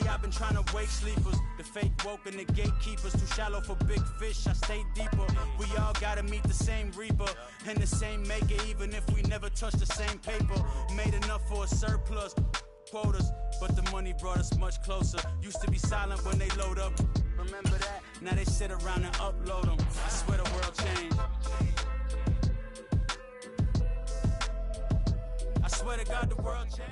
I've been trying to wake sleepers. The fake woke and the gatekeepers. Too shallow for big fish, I stay deeper. We all gotta meet the same reaper and the same maker, even if we never touch the same paper. Made enough for a surplus quotas, but the money brought us much closer. Used to be silent when they load up. Remember that? Now they sit around and upload them. I swear the world changed. I swear to God the world changed.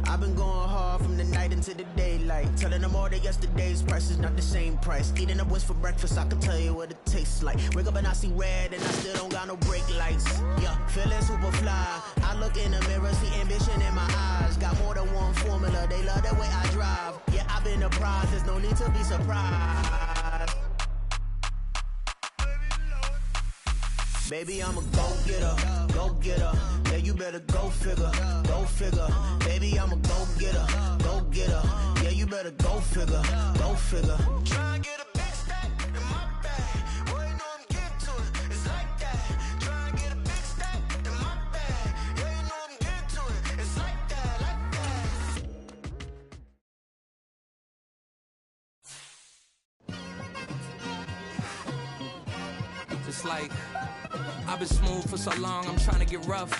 I've been going hard from the night into the daylight, telling them all that yesterday's price is not the same price. Eating up wings for breakfast, I can tell you what it tastes like. Wake up and I see red and I still don't got no brake lights. Yeah, feeling super fly. I look in the mirror, see ambition in my eyes. Got more than one formula, they love the way I drive. Yeah, I've been a prize, there's no need to be surprised. Baby, I'm a go-getter, go-getter. Yeah, you better go figure, go figure. Baby, I'm a go-getter, go-getter. Yeah, you better go figure, go figure. Try and get a big stack in my bag. Boy, you know I'm getting to it, it's like that. Try and get a big stack in my bag. Yeah, you know I'm getting to it, it's like that, like that. Just like I've been smooth for so long, I'm trying to get rough.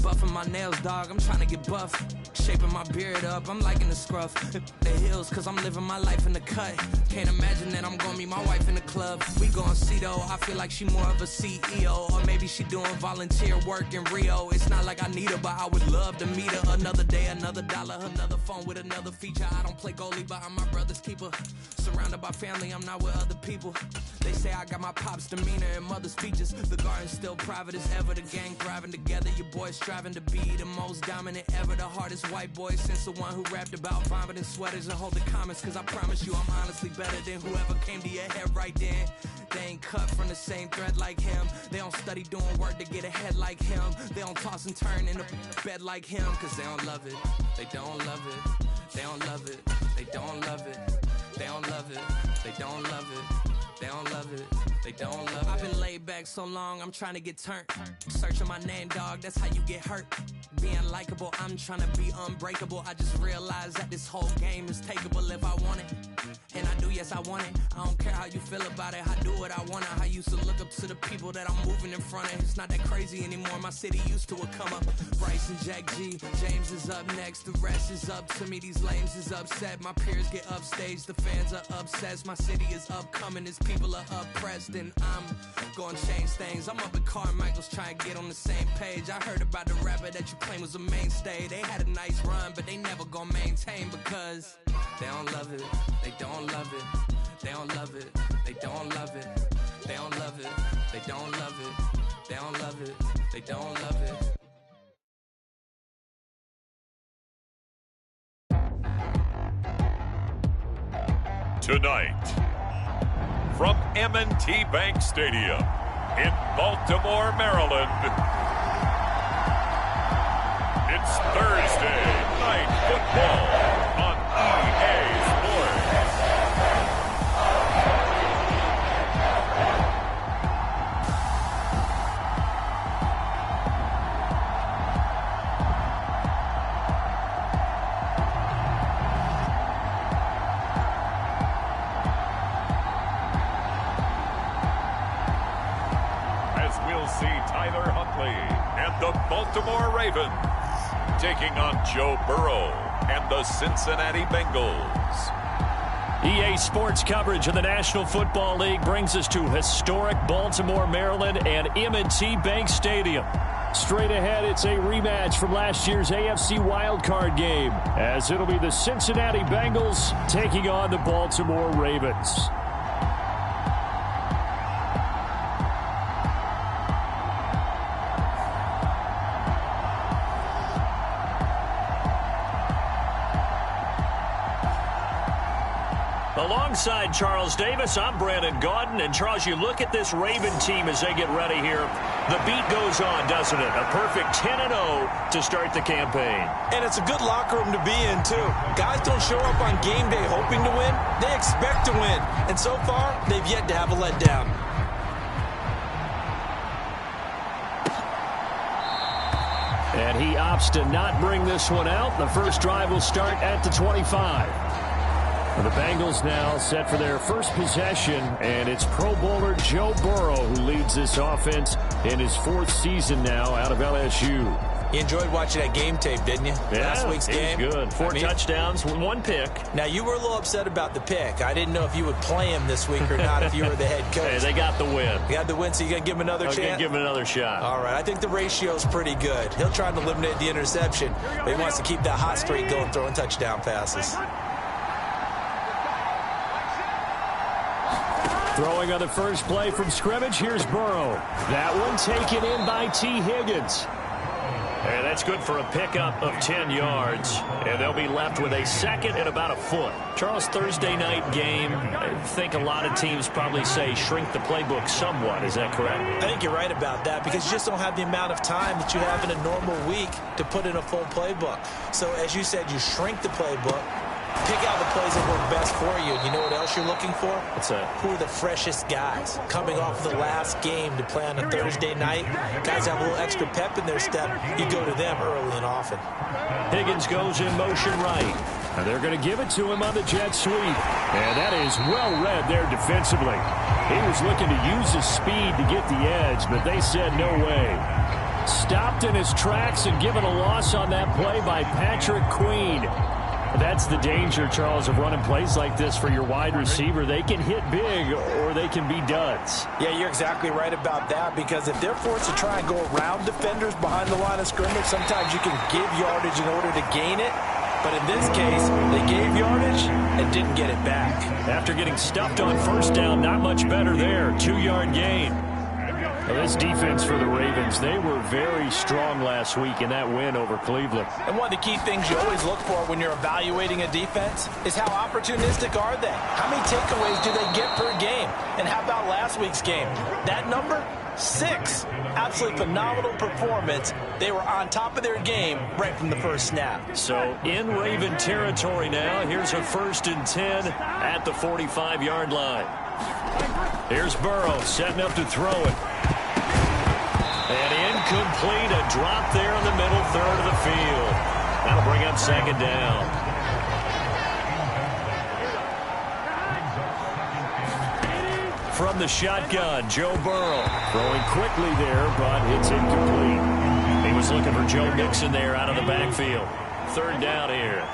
Buffing my nails, dog, I'm trying to get buff. Shaping my beard up, I'm liking the scruff. The hills, cause I'm living my life in the cut. Can't imagine that I'm gonna meet my wife in the club. We gon' see though, I feel like she more of a CEO. Or maybe she doing volunteer work in Rio. It's not like I need her, but I would love to meet her. Another day, another dollar, another phone with another feature. I don't play goalie, but I'm my brother's keeper. Surrounded by family, I'm not with other people. They say I got my pop's demeanor and mother's features. The garden's still private as ever, the gang thriving together. Your boys striving to be the most dominant ever. The hardest white boy since the one who rapped about vomiting sweaters and holding comments. Cause I promise you I'm honestly better than whoever came to your head right then. They ain't cut from the same thread like him. They don't study doing work to get ahead like him. They don't toss and turn in the bed like him. Cause they don't love it, they don't love it. They don't love it, they don't love it. They don't love it, they don't love it. They don't love it, they don't love it. I've been laid back so long, I'm trying to get turned. Searching my name, dog, that's how you get hurt. Being likable, I'm trying to be unbreakable. I just realized that this whole game is takeable if I want it. And I do, yes, I want it. I don't care how you feel about it, I do what I want. I used to look up to the people that I'm moving in front of. It's not that crazy anymore, my city used to it come up. Bryce and Jack G, James is up next. The rest is up to me, these lames is upset. My peers get upstaged, the fans are obsessed. My city is upcoming, it's people are oppressed, and I'm gonna change things. I'm up at Carmichael's trying to get on the same page. I heard about the rapper that you claim was a mainstay. They had a nice run, but they never gonna maintain because they don't love it, they don't love it, they don't love it, they don't love it, they don't love it, they don't love it, they don't love it, they don't love it. Tonight, from M&T Bank Stadium in Baltimore, Maryland, it's Thursday Night Football on EA Sports. See Tyler Huntley and the Baltimore Ravens taking on Joe Burrow and the Cincinnati Bengals. EA Sports coverage of the National Football League brings us to historic Baltimore, Maryland and M&T Bank Stadium. Straight ahead, it's a rematch from last year's AFC wildcard game, as it'll be the Cincinnati Bengals taking on the Baltimore Ravens. Alongside Charles Davis, I'm Brandon Gaudin. And, Charles, you look at this Raven team as they get ready here. The beat goes on, doesn't it? A perfect 10-0 to start the campaign. And it's a good locker room to be in, too. Guys don't show up on game day hoping to win. They expect to win. And so far, they've yet to have a letdown. And he opts to not bring this one out. The first drive will start at the 25. The Bengals now set for their first possession, and it's Pro Bowler Joe Burrow who leads this offense in his 4th season now out of LSU. You enjoyed watching that game tape, didn't you? Yeah, Last week's game. Good. 4 touchdowns, 1 pick. Now, you were a little upset about the pick. I didn't know if you would play him this week or not if you were the head coach. Hey, they got the win. You got the win, so you got to give him another chance? Give him another shot. All right. I think the ratio's pretty good. He'll try to eliminate the interception, but he wants to keep that hot streak going, throwing touchdown passes. Throwing on the first play from scrimmage, here's Burrow. That one taken in by T. Higgins. And that's good for a pickup of 10 yards. And they'll be left with a second and about a foot. Charles, Thursday night game, I think a lot of teams probably say shrink the playbook somewhat. Is that correct? I think you're right about that because you just don't have the amount of time that you have in a normal week to put in a full playbook. So, as you said, you shrink the playbook. Pick out the plays that work best for you. You know what else you're looking for? What's that? Who are the freshest guys? Coming off of the last game to play on a Thursday night. Guys have a little extra pep in their step. You go to them early and often. Higgins goes in motion right. And they're going to give it to him on the jet sweep. And that is well read there defensively. He was looking to use his speed to get the edge, but they said no way. Stopped in his tracks and given a loss on that play by Patrick Queen. That's the danger, Charles, of running plays like this for your wide receiver. They can hit big or they can be duds. Yeah, you're exactly right about that because if they're forced to try and go around defenders behind the line of scrimmage, sometimes you can give yardage in order to gain it. But in this case, they gave yardage and didn't get it back. After getting stuffed on first down, not much better there. 2-yard gain. Well, this defense for the Ravens, they were very strong last week in that win over Cleveland. And one of the key things you always look for when you're evaluating a defense is how opportunistic are they? How many takeaways do they get per game? And how about last week's game? That number? 6. Absolutely phenomenal performance. They were on top of their game right from the first snap. So in Raven territory now, here's a 1st and 10 at the 45-yard line. Here's Burrow setting up to throw it. And incomplete, a drop there in the middle third of the field. That'll bring up 2nd down. From the shotgun, Joe Burrow throwing quickly there, but it's incomplete. He was looking for Joe Mixon there out of the backfield. 3rd down here.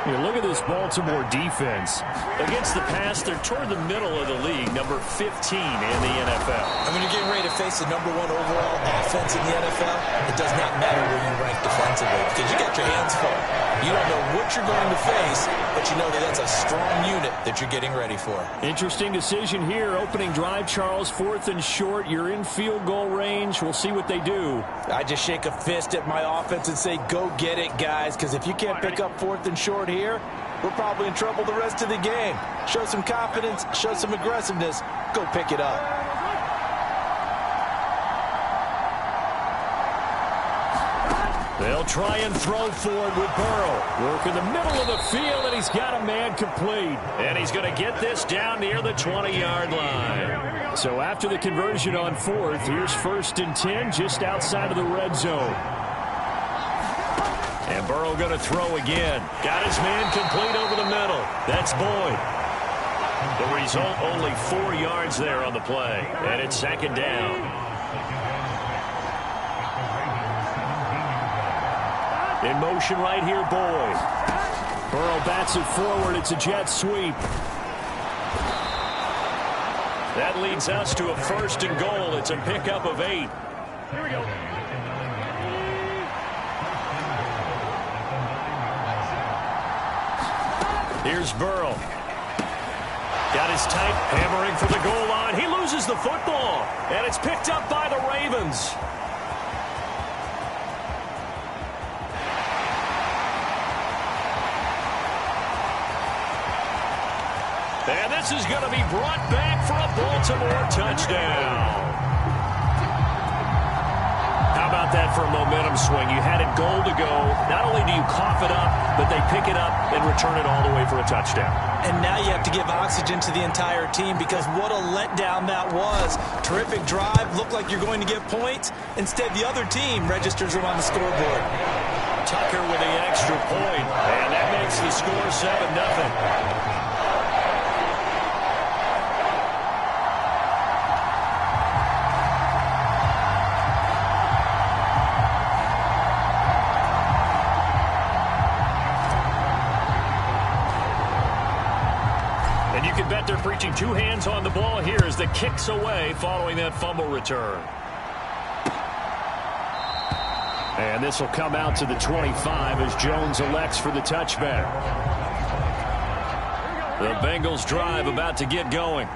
You look at this Baltimore defense. Against the pass, they're toward the middle of the league, number 15 in the NFL. And when you're getting ready to face the number 1 overall offense in the NFL, it does not matter where you rank defensively because you got your hands full. You don't know what you're going to face, but you know that that's a strong unit that you're getting ready for. Interesting decision here. Opening drive, Charles, 4th and short. You're in field goal range. We'll see what they do. I just shake a fist at my offense and say, go get it, guys, because if you can't pick up 4th and short here, we're probably in trouble the rest of the game. Show some confidence, show some aggressiveness, go pick it up. They'll try and throw forward with Burrow. Work in the middle of the field, and he's got a man complete. And he's going to get this down near the 20-yard line. So after the conversion on 4th, here's 1st and 10 just outside of the red zone. And Burrow going to throw again. Got his man complete over the middle. That's Boyd. The result, only 4 yards there on the play. And it's 2nd down. In motion right here, Boyd. Burrow bats it forward. It's a jet sweep. That leads us to a 1st and goal. It's a pickup of 8. Here we go. Here's Burrow. Got his tight, hammering for the goal line. He loses the football, and it's picked up by the Ravens. And this is going to be brought back for a Baltimore touchdown. How about that for a momentum swing? You had it goal to go. Not only do you cough it up, but they pick it up and return it all the way for a touchdown. And now you have to give oxygen to the entire team because what a letdown that was. Terrific drive. Looked like you're going to get points. Instead, the other team registers them on the scoreboard. Tucker with the extra point, and that makes the score 7-0. Bet they're preaching two hands on the ball here as the kick's away following that fumble return. And this will come out to the 25 as Jones elects for the touchback. The Bengals drive about to get going.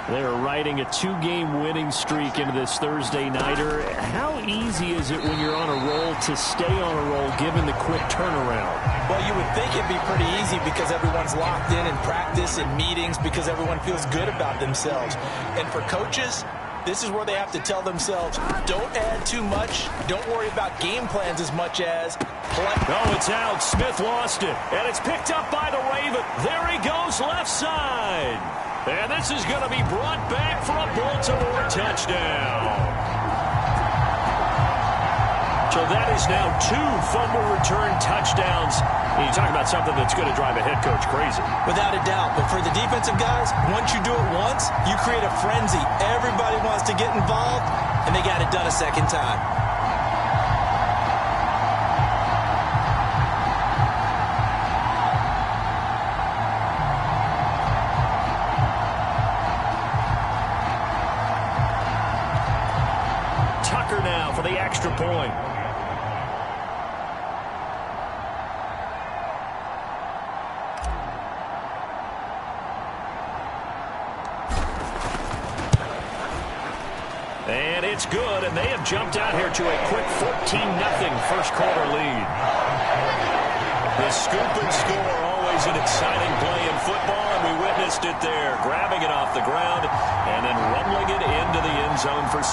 They're riding a two-game winning streak into this Thursday nighter. How easy is it when you're on a roll to stay on a roll given the quick turnaround? Well, you would think it'd be pretty easy because everyone's locked in practice and meetings because everyone feels good about themselves. And for coaches, this is where they have to tell themselves, don't add too much. Don't worry about game plans as much as play. Oh, it's out. Smith lost it. And it's picked up by the Raven. There he goes, left side. And this is going to be brought back for a Baltimore touchdown. So that is now 2 fumble return touchdowns. And you talk about something that's going to drive a head coach crazy. Without a doubt. But for the defensive guys, once you do it once, you create a frenzy. Everybody wants to get involved, and they got it done a second time. Tucker now for the extra point. And it's good, and they have jumped out here to a quick 14-0 first quarter lead. The scoop and score, always an exciting play in football, and we witnessed it there, grabbing it off the ground and then rumbling it into the end zone for 6.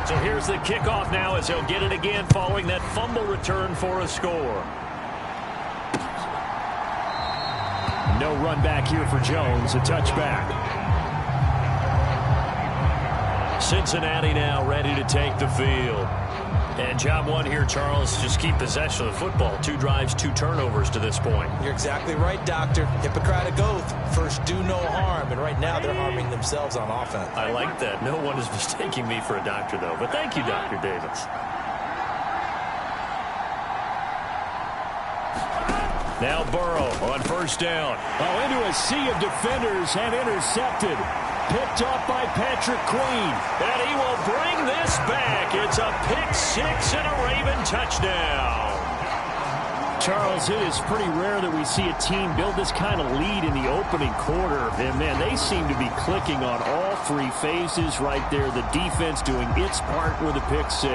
So here's the kickoff now as he'll get it again following that fumble return for a score. No run back here for Jones, a touchback. Cincinnati now ready to take the field. And job one here, Charles, just keep possession of the football. 2 drives, 2 turnovers to this point. You're exactly right, Doctor. Hippocratic oath, first do no harm. And right now they're harming themselves on offense. I like that. No one is mistaking me for a doctor, though. But thank you, Dr. Davis. Now Burrow on first down. Oh, into a sea of defenders and intercepted. Picked up by Patrick Queen. And he will bring this back. It's a pick 6 and a Raven touchdown. Charles, it is pretty rare that we see a team build this kind of lead in the opening quarter. And, man, they seem to be clicking on all 3 phases right there. The defense doing its part with a pick 6.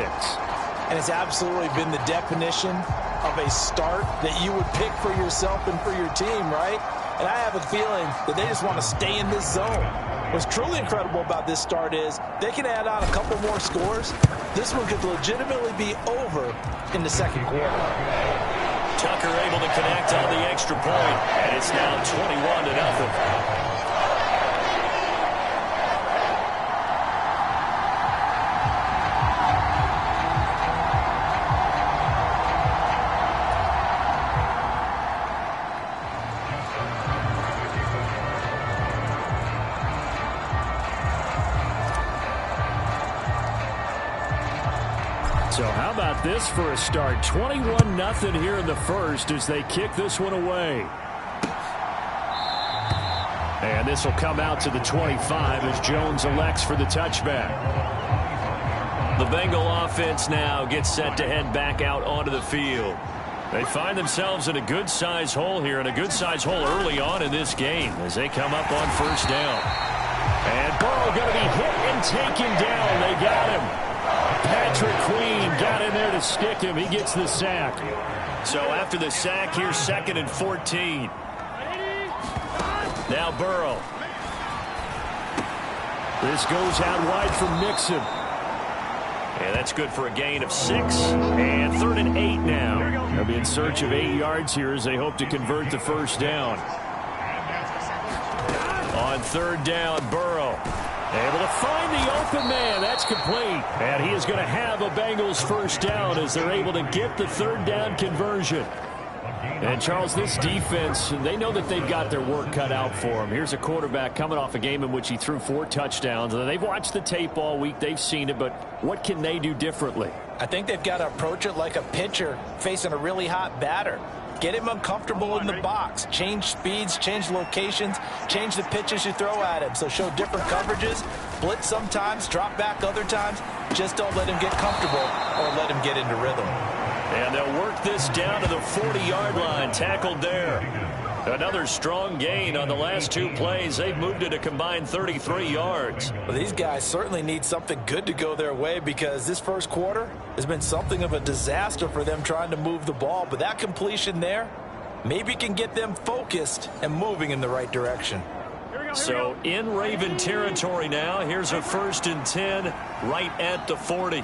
And it's absolutely been the definition of a start that you would pick for yourself and for your team, right? And I have a feeling that they just want to stay in this zone. What's truly incredible about this start is they can add on a couple more scores. This one could legitimately be over in the second quarter. Tucker able to connect on the extra point, and it's now 21-0. So how about this for a start? 21-0 here in the first as they kick this one away. And this will come out to the 25 as Jones elects for the touchback. The Bengal offense now gets set to head back out onto the field. They find themselves in a good-sized hole here, and a good-sized hole early on in this game as they come up on first down. And Burrow going to be hit and taken down. They got him. Patrick Queen got in there to stick him. He gets the sack. So after the sack, here's 2nd and 14. Now Burrow. This goes out wide for Mixon. And that's good for a gain of 6. And 3rd and 8 now. They'll be in search of 8 yards here as they hope to convert the first down. On 3rd down, Burrow. Able to find the open man. That's complete. And he is going to have a Bengals first down as they're able to get the 3rd down conversion. And, Charles, this defense, they know that they've got their work cut out for them. Here's a quarterback coming off a game in which he threw 4 touchdowns. They've watched the tape all week. They've seen it, but what can they do differently? I think they've got to approach it like a pitcher facing a really hot batter. Get him uncomfortable in the box. Change speeds, change locations, change the pitches you throw at him. So show different coverages, blitz sometimes, drop back other times. Just don't let him get comfortable or let him get into rhythm. And they'll work this down to the 40-yard line. Tackled there. Another strong gain on the last 2 plays. They've moved it a combined 33 yards. Well, these guys certainly need something good to go their way because this first quarter has been something of a disaster for them trying to move the ball. But that completion there maybe can get them focused and moving in the right direction. So in Raven territory now. Here's a 1st and 10 right at the 40.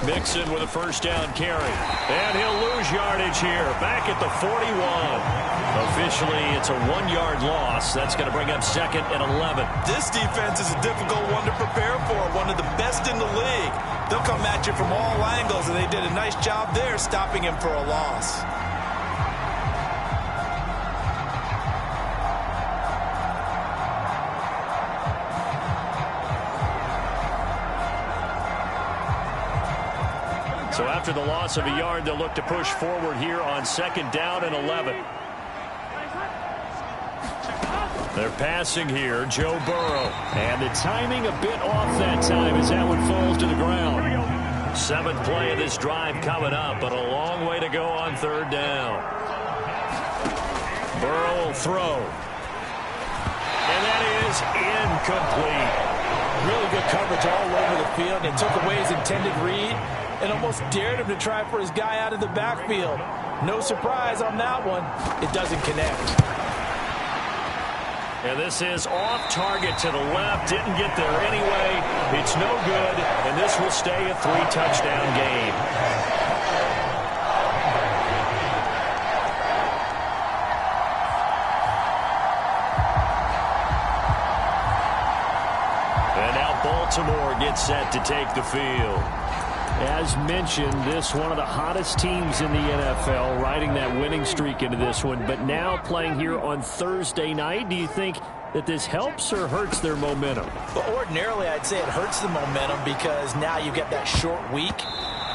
Mixon with a first down carry. And he'll lose yardage here. Back at the 41. Officially, it's a 1-yard loss. That's going to bring up 2nd and 11. This defense is a difficult one to prepare for. One of the best in the league. They'll come at you from all angles, and they did a nice job there stopping him for a loss. So after the loss of a yard, they'll look to push forward here on 2nd down and 11. They're passing here, Joe Burrow. And the timing a bit off that time as that one falls to the ground. 7th play of this drive coming up, but a long way to go on 3rd down. Burrow will throw. And that is incomplete. Really good coverage all over the field. It took away his intended read and almost dared him to try for his guy out of the backfield. No surprise on that one. It doesn't connect. And this is off target to the left. Didn't get there anyway. It's no good, and this will stay a 3-touchdown game. And now Baltimore gets set to take the field. As mentioned, this one of the hottest teams in the NFL, riding that winning streak into this one, but now playing here on Thursday night. Do you think that this helps or hurts their momentum? Well, ordinarily, I'd say it hurts the momentum because now you get that short week.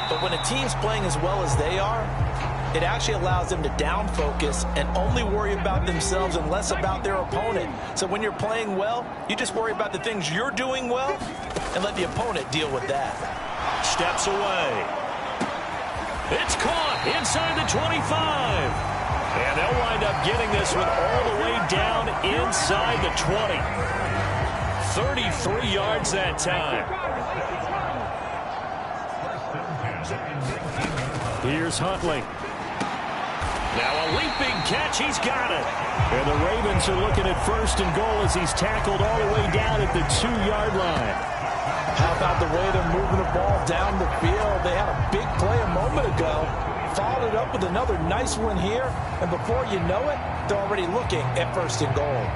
But when a team's playing as well as they are, it actually allows them to down focus and only worry about themselves and less about their opponent. So when you're playing well, you just worry about the things you're doing well and let the opponent deal with that. Steps away. It's caught inside the 25. And they'll wind up getting this one all the way down inside the 20. 33 yards that time. Here's Huntley. Now a leaping catch. He's got it. And the Ravens are looking at 1st and goal as he's tackled all the way down at the 2-yard line. How about the way they're moving the ball down the field? They had a big play a moment ago. Followed it up with another nice one here. And before you know it, they're already looking at 1st and goal.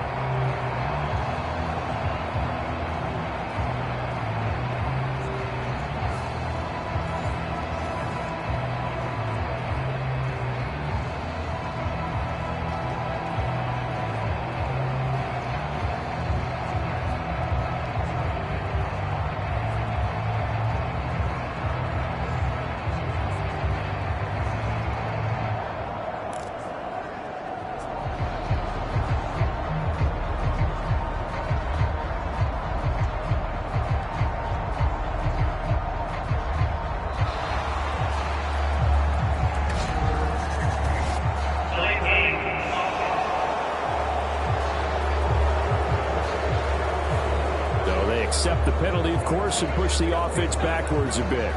Accept the penalty, of course, and push the offense backwards a bit.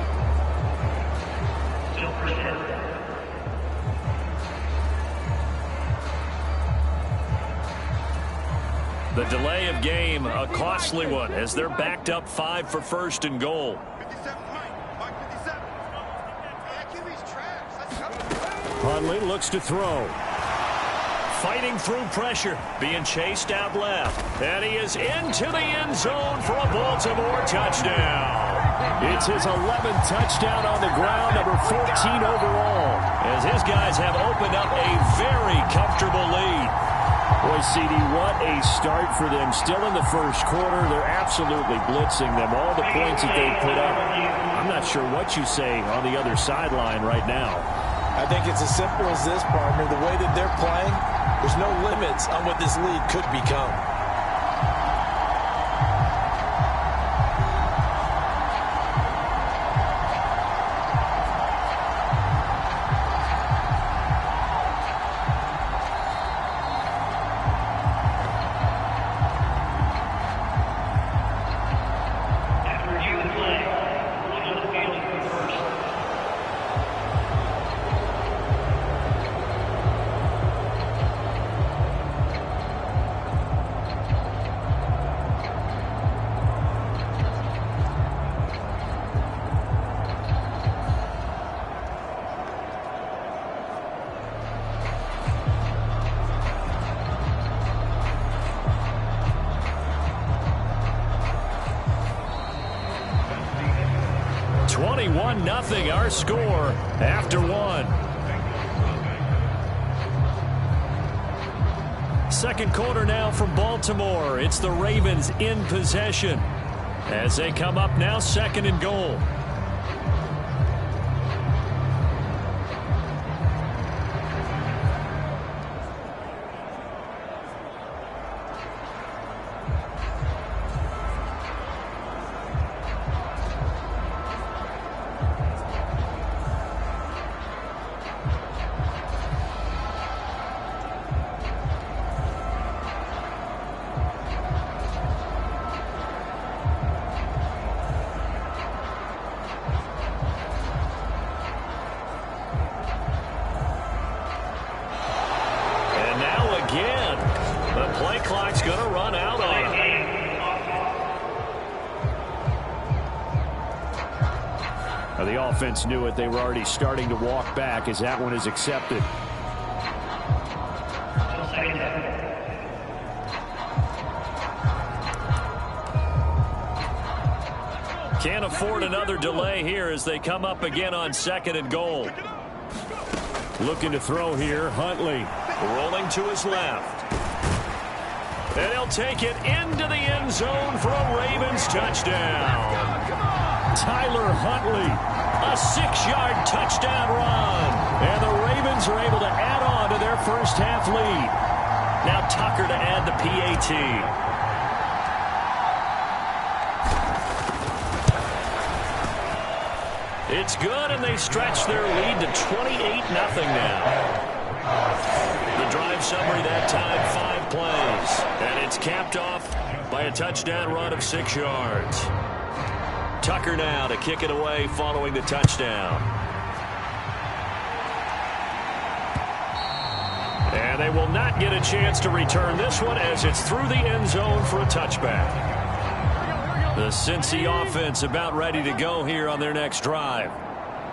The delay of game, a costly one, as they're backed up 5 for first and goal. Hundley looks to throw. Fighting through pressure, being chased out left. And he is into the end zone for a Baltimore touchdown. It's his 11th touchdown on the ground, number 14 overall. As his guys have opened up a very comfortable lead. Boy, CD, what a start for them. Still in the first quarter, they're absolutely blitzing them. All the points that they put up, I'm not sure what you say on the other sideline right now. I think it's as simple as this, partner. The way that they're playing, there's no limits on what this league could become. Nothing, our score after one. Second quarter now from Baltimore. It's the Ravens in possession as they come up now 2nd and goal. The offense knew it. They were already starting to walk back as that one is accepted. Can't afford another delay here as they come up again on 2nd and goal. Looking to throw here, Huntley. Rolling to his left. And he'll take it into the end zone for a Ravens touchdown. Tyler Huntley, a 6-yard touchdown run. And the Ravens are able to add on to their first half lead. Now Tucker to add the PAT. It's good, and they stretch their lead to 28-0 now. The drive summary that time, 5 plays. And it's capped off by a touchdown run of 6 yards. Tucker now to kick it away following the touchdown. And they will not get a chance to return this one as it's through the end zone for a touchback. The Cincy offense about ready to go here on their next drive.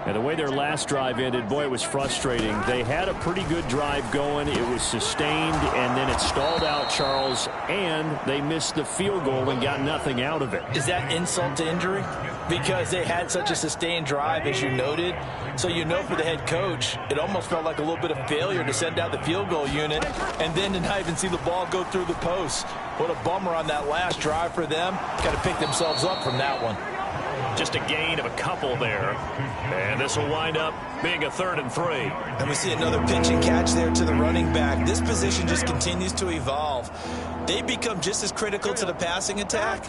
And the way their last drive ended, boy, it was frustrating. They had a pretty good drive going. It was sustained, and then it stalled out, Charles, and they missed the field goal and got nothing out of it. Is that insult to injury? Because they had such a sustained drive, as you noted. So you know for the head coach, it almost felt like a little bit of failure to send out the field goal unit and then to not even see the ball go through the post. What a bummer on that last drive for them. Got to pick themselves up from that one. Just a gain of a couple there. And this will wind up being a 3rd and 3. And we see another pitch and catch there to the running back. This position just continues to evolve. They become just as critical to the passing attack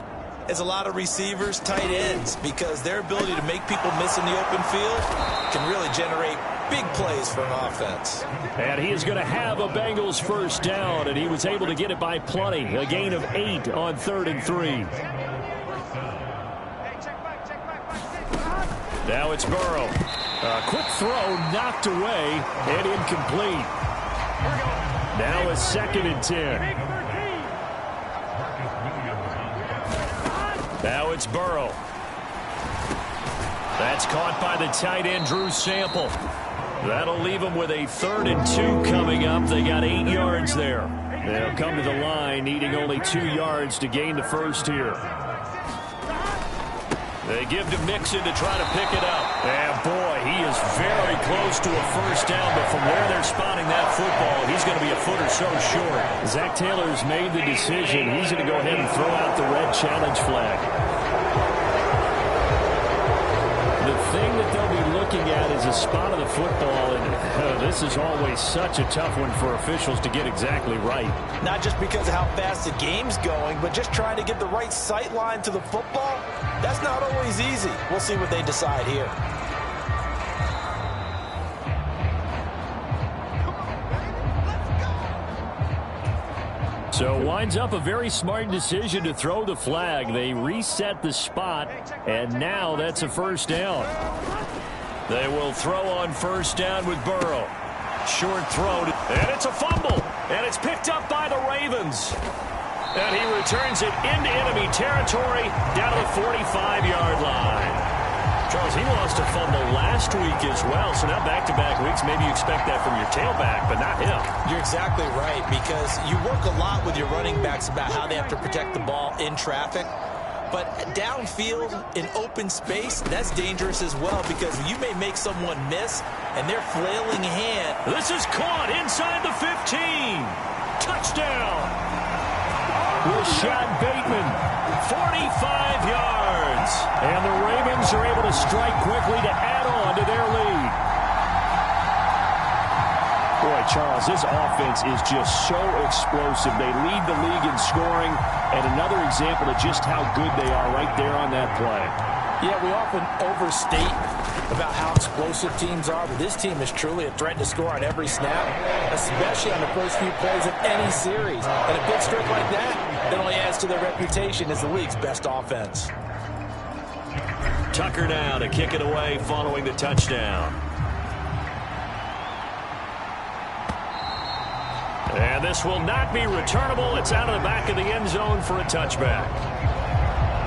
as a lot of receivers, tight ends, because their ability to make people miss in the open field can really generate big plays for an offense. And he is going to have a Bengals first down, and he was able to get it by plenty. A gain of 8 on 3rd and 3. Now it's Burrow. A quick throw knocked away and incomplete. Now a 2nd and 10. Now it's Burrow. That's caught by the tight end, Drew Sample. That'll leave them with a 3rd and 2 coming up. They got 8 yards there. They'll come to the line, needing only 2 yards to gain the first here. They give to Mixon to try to pick it up. And boy, he is very close to a first down, but from where they're spotting that football, he's going to be a foot or so short. Zach Taylor's made the decision. He's going to go ahead and throw out the red challenge flag. The thing that they'll be looking at is a spot of the football, and this is always such a tough one for officials to get exactly right. Not just because of how fast the game's going, but just trying to get the right sight line to the football. That's not always easy. We'll see what they decide here. So winds up a very smart decision to throw the flag. They reset the spot, and now that's a first down. They will throw on first down with Burrow. Short throw, and it's a fumble, and it's picked up by the Ravens. And he returns it into enemy territory down to the 45-yard line. Charles, he lost a fumble last week as well, so now back-to-back weeks, maybe you expect that from your tailback, but not him. You're exactly right, because you work a lot with your running backs about how they have to protect the ball in traffic. But downfield in open space, that's dangerous as well, because you may make someone miss, and their flailing hand. This is caught inside the 15. Touchdown. Rashad Bateman, 45 yards. And the Ravens are able to strike quickly to add on to their lead. Boy, Charles, this offense is just so explosive. They lead the league in scoring, and another example of just how good they are right there on that play. Yeah, we often overstate about how explosive teams are, but this team is truly a threat to score on every snap, especially on the first few plays of any series. And a big streak like that only adds to their reputation as the league's best offense. Tucker now to kick it away following the touchdown. And this will not be returnable. It's out of the back of the end zone for a touchback.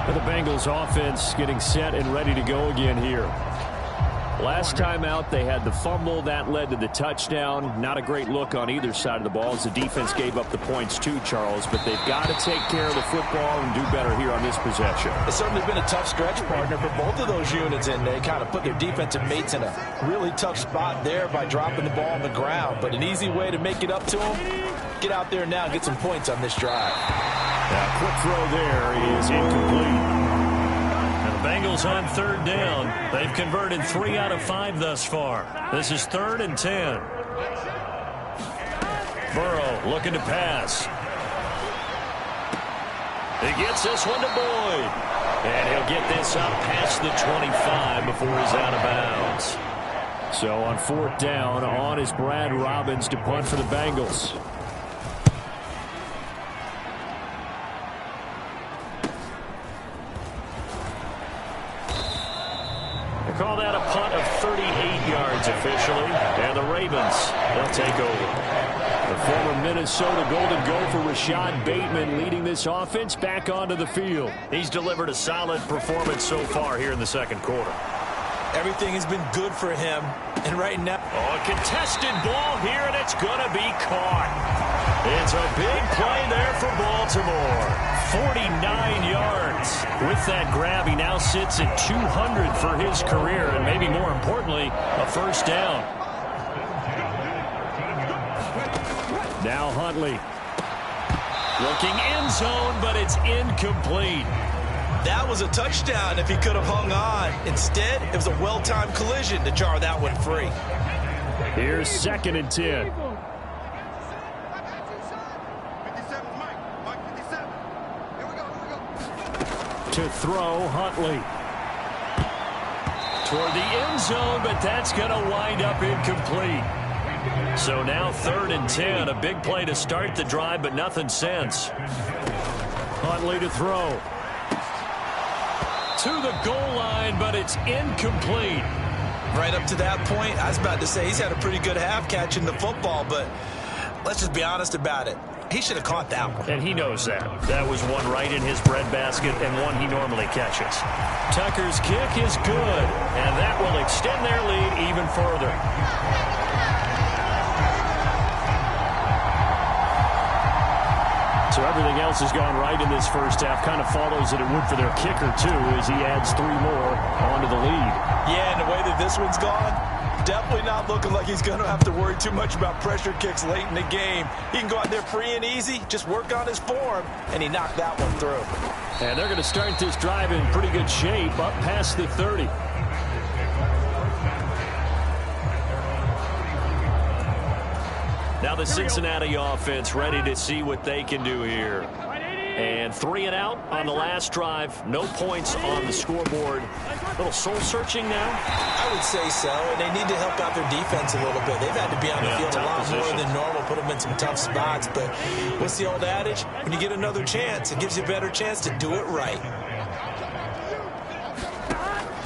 The Bengals offense getting set and ready to go again here. Last time out, they had the fumble. That led to the touchdown. Not a great look on either side of the ball as the defense gave up the points too, Charles. But they've got to take care of the football and do better here on this possession. It's certainly been a tough stretch, partner, for both of those units, and they kind of put their defensive mates in a really tough spot there by dropping the ball on the ground. But an easy way to make it up to them, get out there now and get some points on this drive. Now, quick throw there is incomplete. Bengals on third down. They've converted 3 out of 5 thus far. This is 3rd and 10. Burrow looking to pass. He gets this one to Boyd. And he'll get this up past the 25 before he's out of bounds. So on 4th down, on is Brad Robbins to punt for the Bengals. Call that a punt of 38 yards officially, and the Ravens, they'll take over. The former Minnesota Golden Gopher Rashad Bateman leading this offense back onto the field. He's delivered a solid performance so far here in the second quarter. Everything has been good for him, and right now... Oh, a contested ball here, and it's going to be caught. It's a big play there for Baltimore. 49 yards. With that grab, he now sits at 200 for his career, and maybe more importantly, a first down. Now Huntley. Looking end zone, but it's incomplete. That was a touchdown if he could have hung on. Instead, it was a well-timed collision to jar that one free. Here's 2nd and 10. To throw, Huntley. Toward the end zone, but that's going to wind up incomplete. So now 3rd and 10. A big play to start the drive, but nothing since. Huntley to throw. To the goal line, but it's incomplete. Right up to that point, I was about to say he's had a pretty good half catching the football, but let's just be honest about it. He should have caught that one. And he knows that. That was one right in his breadbasket and one he normally catches. Tucker's kick is good, and that will extend their lead even further. So everything else has gone right in this first half. Kind of follows that it would for their kicker, too, as he adds 3 more onto the lead. Yeah, and the way that this one's gone, definitely not looking like he's going to have to worry too much about pressure kicks late in the game. He can go out there free and easy, just work on his form, and he knocked that one through. And they're going to start this drive in pretty good shape, up past the 30. Now the Cincinnati offense ready to see what they can do here. And 3 and out on the last drive. No points on the scoreboard. A little soul-searching now? I would say so, and they need to help out their defense a little bit. They've had to be on the field a lot more than normal, put them in some tough spots. But what's the old adage? When you get another chance, it gives you a better chance to do it right.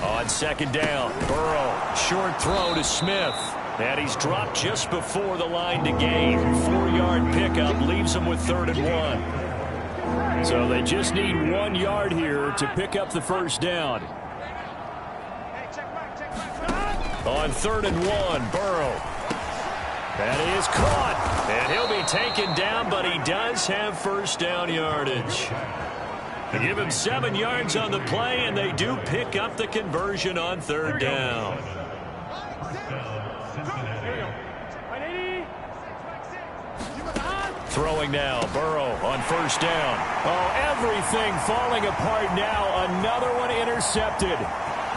On second down, Burrow, short throw to Smith. And he's dropped just before the line to gain. 4-yard pickup leaves him with 3rd and 1. So they just need 1 yard here to pick up the first down. On 3rd and 1, Burrow. That is caught. And he'll be taken down, but he does have first down yardage. They give him 7 yards on the play, and they do pick up the conversion on 3rd down. Throwing now, Burrow on first down. Oh, everything falling apart now. Another one intercepted.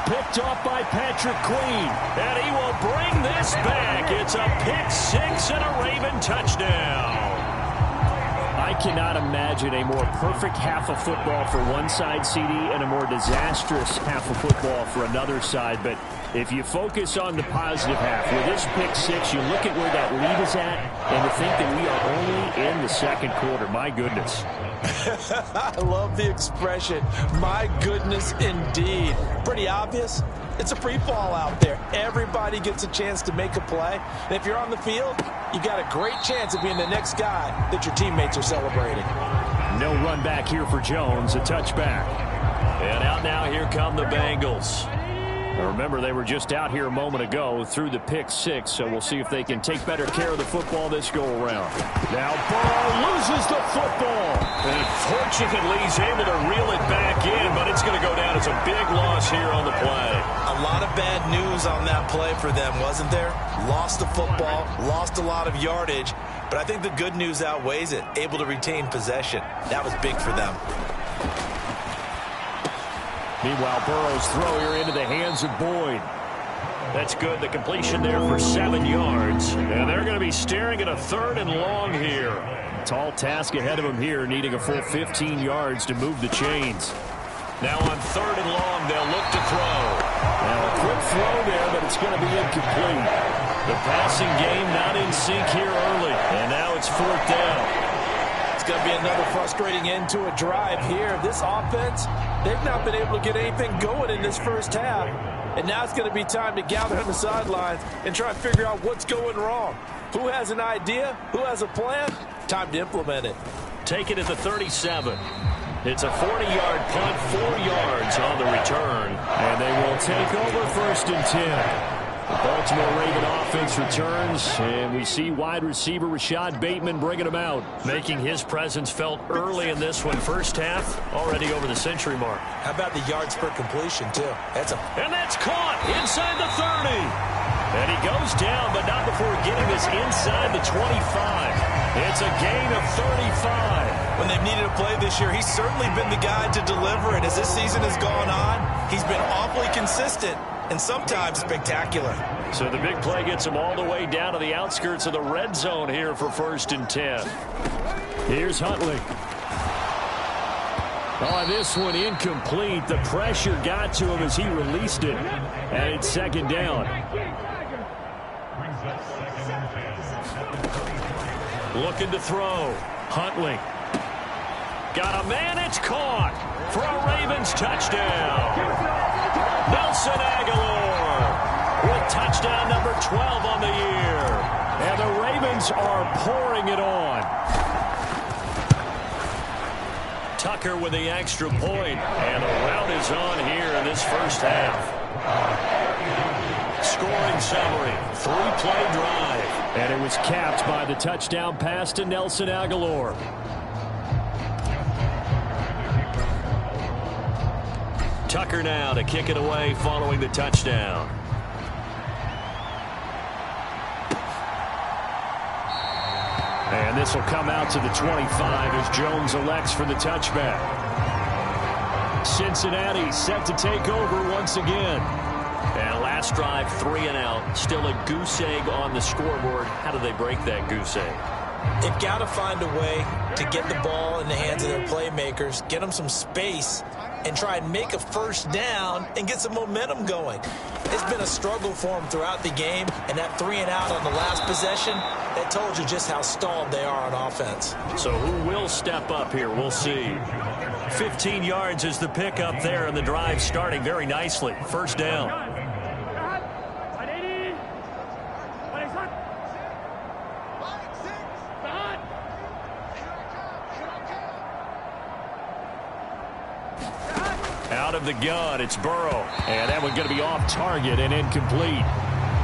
Picked off by Patrick Queen. And he will bring this back. It's a pick 6 and a Raven touchdown. I cannot imagine a more perfect half of football for one side, CD, and a more disastrous half of football for another side. But if you focus on the positive half, with this pick 6, you look at where that lead is at, and to think that we are only in the second quarter. My goodness. I love the expression, my goodness indeed. Pretty obvious. It's a free fall out there. Everybody gets a chance to make a play. And if you're on the field, you got a great chance of being the next guy that your teammates are celebrating. No run back here for Jones, a touchback. And out now, here come the Bengals. Remember, they were just out here a moment ago through the pick 6, so we'll see if they can take better care of the football this go-around. Now Burrow loses the football. And fortunately, he's able to reel it back in, but it's going to go down as a big loss here on the play. A lot of bad news on that play for them, wasn't there? Lost the football, lost a lot of yardage, but I think the good news outweighs it. Able to retain possession. That was big for them. Meanwhile, Burrow's throw here into the hands of Boyd. That's good. The completion there for 7 yards. And they're going to be staring at a 3rd and long here. Tall task ahead of them here, needing a full 15 yards to move the chains. Now on 3rd and long, they'll look to throw. Now a quick throw there, but it's going to be incomplete. The passing game not in sync here early. And now it's 4th down. It's going to be another frustrating end to a drive here. This offense, they've not been able to get anything going in this first half. And now it's going to be time to gather on the sidelines and try and figure out what's going wrong. Who has an idea? Who has a plan? Time to implement it. Take it at the 37. It's a 40-yard punt, 4 yards on the return. And they will take over 1st and 10. The Baltimore Raven offense returns, and we see wide receiver Rashad Bateman bringing him out, making his presence felt early in this one. First half, already over the century mark. How about the yards per completion, too? And that's caught inside the 30. And he goes down, but not before getting this inside the 25. It's a gain of 35. When they've needed a play this year, he's certainly been the guy to deliver. And as this season has gone on, he's been awfully consistent and sometimes spectacular. So the big play gets him all the way down to the outskirts of the red zone here for 1st and 10. Here's Huntley. Oh, this one incomplete. The pressure got to him as he released it. And it's 2nd down. Looking to throw. Huntley. Got a man. It's caught for a Ravens touchdown. Nelson Aguilar with touchdown number 12 on the year. And the Ravens are pouring it on. Tucker with the extra point, and the rout is on here in this first half. Scoring summary, 3-play drive. And it was capped by the touchdown pass to Nelson Aguilar. Tucker now to kick it away following the touchdown. And this will come out to the 25 as Jones elects for the touchback. Cincinnati set to take over once again. And last drive, 3 and out. Still a goose egg on the scoreboard. How do they break that goose egg? They've got to find a way to get the ball in the hands of their playmakers, get them some space, and try and make a first down and get some momentum going. It's been a struggle for them throughout the game, and that 3 and out on the last possession, that told you just how stalled they are on offense. So who will step up here? We'll see. 15 yards is the pickup there, and the drive starting very nicely. First down. Out of the gun, it's Burrow. And that one's going to be off target and incomplete.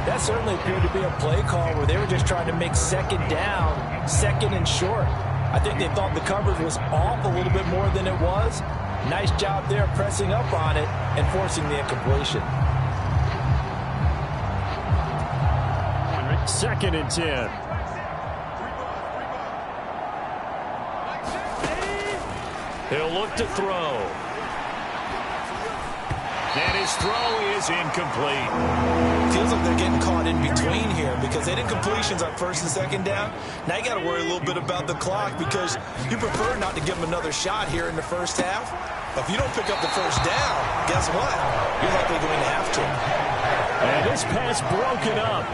That certainly appeared to be a play call where they were just trying to make second down, second and short. I think they thought the coverage was off a little bit more than it was. Nice job there pressing up on it and forcing the incompletion. 2nd and 10. He'll look to throw. And his throw is incomplete. Feels like they're getting caught in between here because they did completions on 1st and 2nd down. Now you got to worry a little bit about the clock because you prefer not to give them another shot here in the first half. But if you don't pick up the first down, guess what? You're likely going to have to. And this pass broken up.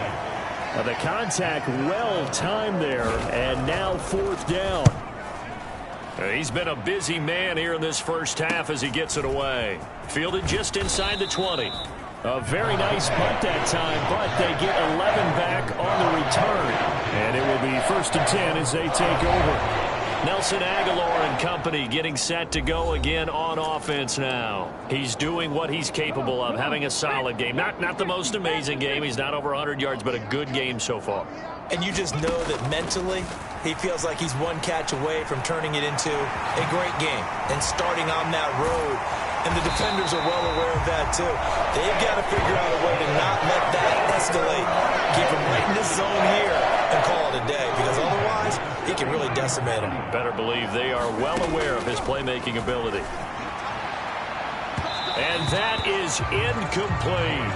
The contact well timed there, and now 4th down. He's been a busy man here in this first half as he gets it away. Fielded just inside the 20. A very nice punt that time, but they get 11 back on the return. And it will be 1st and 10 as they take over. Nelson Aguilar and company getting set to go again on offense now. He's doing what he's capable of, having a solid game. Not the most amazing game. He's not over 100 yards, but a good game so far. And you just know that mentally he feels like he's one catch away from turning it into a great game and starting on that road. And the defenders are well aware of that, too. They've got to figure out a way to not let that escalate. Keep him right in this zone here and call it a day, because otherwise he can really decimate him. Better believe they are well aware of his playmaking ability. And that is incomplete.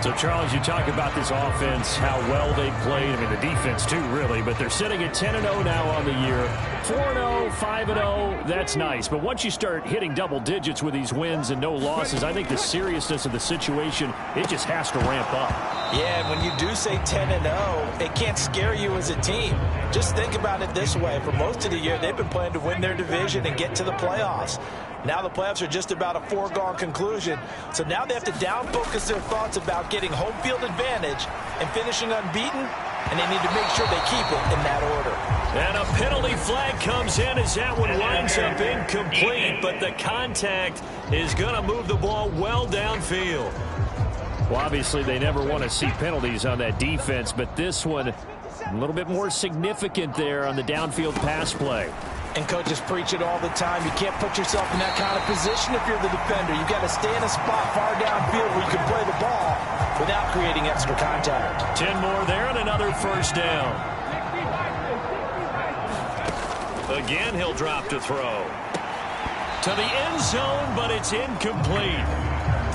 So, Charles, you talk about this offense, how well they played. I mean, the defense, too, really. But they're sitting at 10-0 now on the year. 4-0, 5-0, that's nice. But once you start hitting double digits with these wins and no losses, I think the seriousness of the situation, it just has to ramp up. Yeah, and when you do say 10-0, it can't scare you as a team. Just think about it this way. For most of the year, they've been playing to win their division and get to the playoffs. Now the playoffs are just about a foregone conclusion. So now they have to down-focus their thoughts about getting home field advantage and finishing unbeaten, and they need to make sure they keep it in that order. And a penalty flag comes in as that one winds up incomplete, but the contact is going to move the ball well downfield. Well, obviously they never want to see penalties on that defense, but this one a little bit more significant there on the downfield pass play. And coaches preach it all the time. You can't put yourself in that kind of position if you're the defender. You've got to stay in a spot far downfield where you can play the ball without creating extra contact. 10 more there and another first down. Again, he'll drop to throw. To the end zone, but it's incomplete.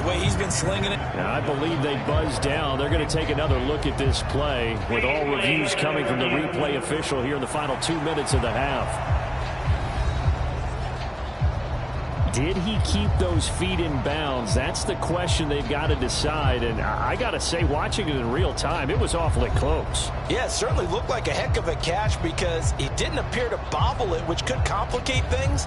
The way he's been slinging it. Now, I believe they buzzed down. They're going to take another look at this play with all reviews coming from the replay official here in the final 2 minutes of the half. Did he keep those feet in bounds? That's the question they've got to decide. And I got to say, watching it in real time, it was awfully close. Yeah, it certainly looked like a heck of a catch because he didn't appear to bobble it, which could complicate things.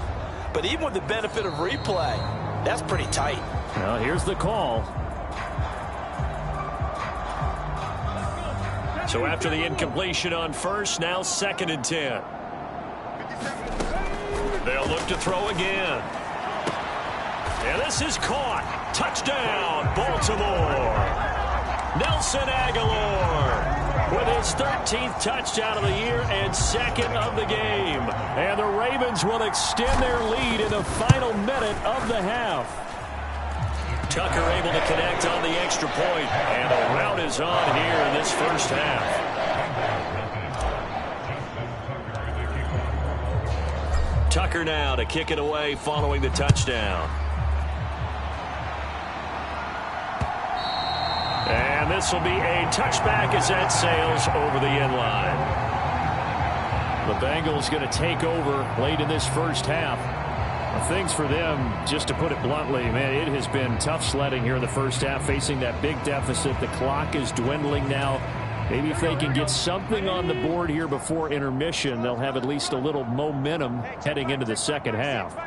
But even with the benefit of replay, that's pretty tight. Well, here's the call. So after the incompletion on first, now 2nd and 10. They'll look to throw again. And this is caught. Touchdown, Baltimore. Nelson Aguilar with his 13th touchdown of the year and second of the game. And the Ravens will extend their lead in the final minute of the half. Tucker able to connect on the extra point, and the rout is on here in this first half. Tucker now to kick it away following the touchdown. And this will be a touchback as that sails over the end line. The Bengals going to take over late in this first half. Things for them, just to put it bluntly, man, it has been tough sledding here in the first half, facing that big deficit. The clock is dwindling now. Maybe if they can get something on the board here before intermission, they'll have at least a little momentum heading into the second half.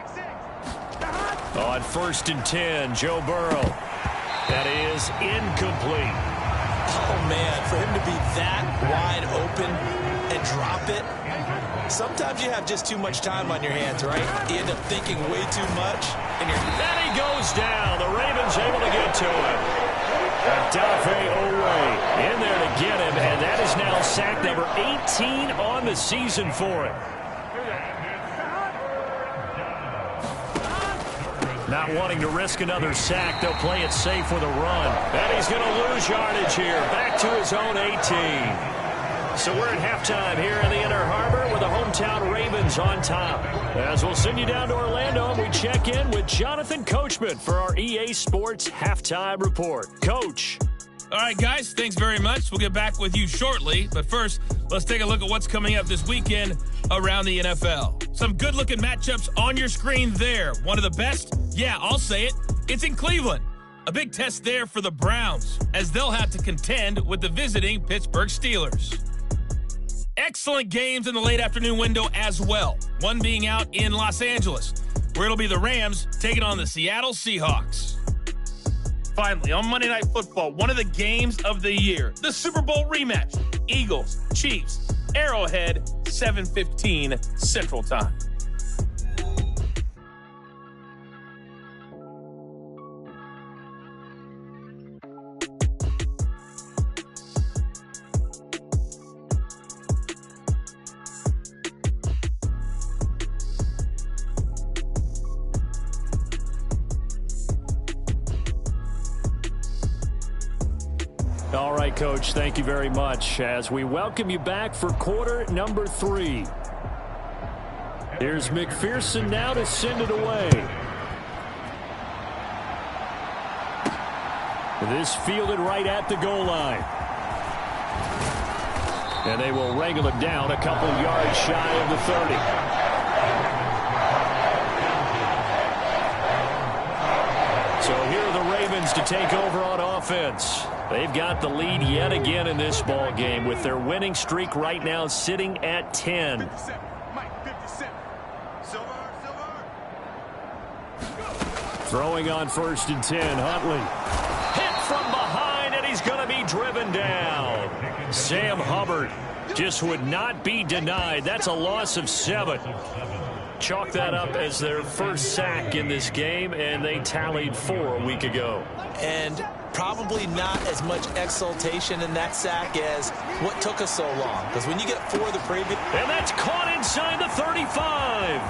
On 1st and 10, Joe Burrow. That is incomplete. Oh, man, for him to be that wide open and drop it. Sometimes you have just too much time on your hands, right? You end up thinking way too much. And then he goes down. The Ravens able to get to him. Dafe Owe in there to get him, and that is now sack number 18 on the season for him. Not wanting to risk another sack, they'll play it safe with a run. And he's going to lose yardage here, back to his own 18. So we're at halftime here in the Inner Harbor with the hometown Ravens on top. As we'll send you down to Orlando, and we check in with Jonathan Coachman for our EA Sports Halftime Report. Coach. All right, guys, thanks very much. We'll get back with you shortly. But first, let's take a look at what's coming up this weekend around the NFL. Some good-looking matchups on your screen there. One of the best? Yeah, I'll say it. It's in Cleveland. A big test there for the Browns, as they'll have to contend with the visiting Pittsburgh Steelers. Excellent games in the late afternoon window as well. One being out in Los Angeles, where it'll be the Rams taking on the Seattle Seahawks. Finally, on Monday Night Football, one of the games of the year, the Super Bowl rematch. Eagles, Chiefs, Arrowhead, 7:15 Central Time. All right, Coach, thank you very much as we welcome you back for quarter number 3. Here's McPherson now to send it away. This fielded right at the goal line. And they will wrangle it down a couple yards shy of the 30. So here are the Ravens to take over on offense. They've got the lead yet again in this ball game with their winning streak right now sitting at 10. Throwing on 1st and 10, Huntley. Hit from behind, and he's going to be driven down. Sam Hubbard just would not be denied. That's a loss of 7. Chalk that up as their first sack in this game, and they tallied 4 a week ago. And probably not as much exultation in that sack as what took us so long. Because when you get 4 the previous... And that's caught inside the 35.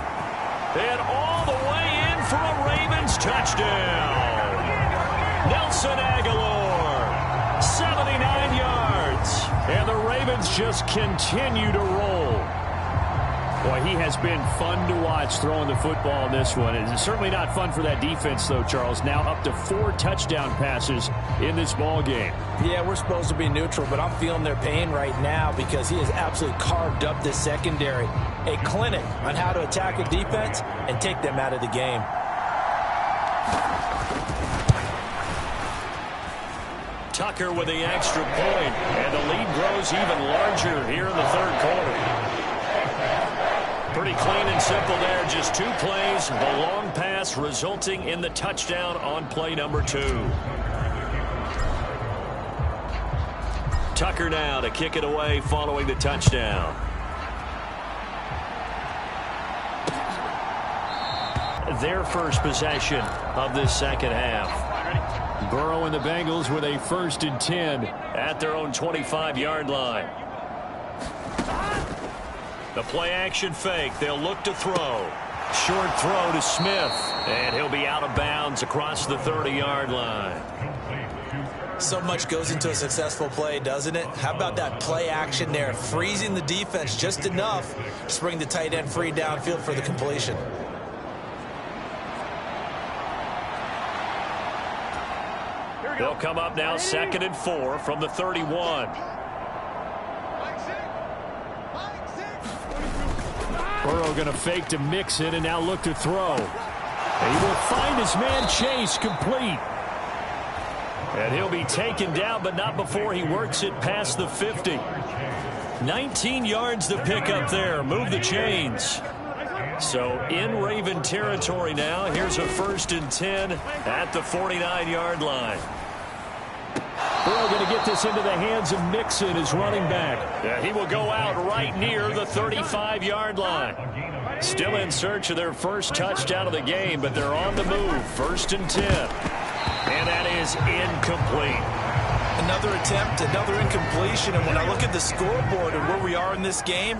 And all the way in for a Ravens touchdown. Nelson Aguilar, 79 yards. And the Ravens just continue to roll. Boy, he has been fun to watch throwing the football in this one. It's certainly not fun for that defense, though, Charles. Now up to 4 touchdown passes in this ball game. Yeah, we're supposed to be neutral, but I'm feeling their pain right now because he has absolutely carved up this secondary. A clinic on how to attack a defense and take them out of the game. Tucker with the extra point, and the lead grows even larger here in the third quarter. Pretty clean and simple there. Just 2 plays. The long pass resulting in the touchdown on play number 2. Tucker now to kick it away following the touchdown. their first possession of this second half. Burrow and the Bengals with a 1st and 10 at their own 25-yard line. The play action fake. They'll look to throw. Short throw to Smith. And he'll be out of bounds across the 30-yard line. So much goes into a successful play, doesn't it? How about that play action there? Freezing the defense just enough to bring the tight end free downfield for the completion. They'll come up now 2nd and 4 from the 31. Burrow going to fake to Mixon and now look to throw. And he will find his man Chase complete. And he'll be taken down, but not before he works it past the 50. 19 yards to pick up there. Move the chains. So in Raven territory now. Here's a 1st and 10 at the 49-yard line. Burrow going to get this into the hands of Mixon, his running back. Yeah, he will go out right near the 35-yard line. Still in search of their first touchdown of the game, but they're on the move. 1st and 10. And that is incomplete. Another attempt, another incompletion. And when I look at the scoreboard and where we are in this game,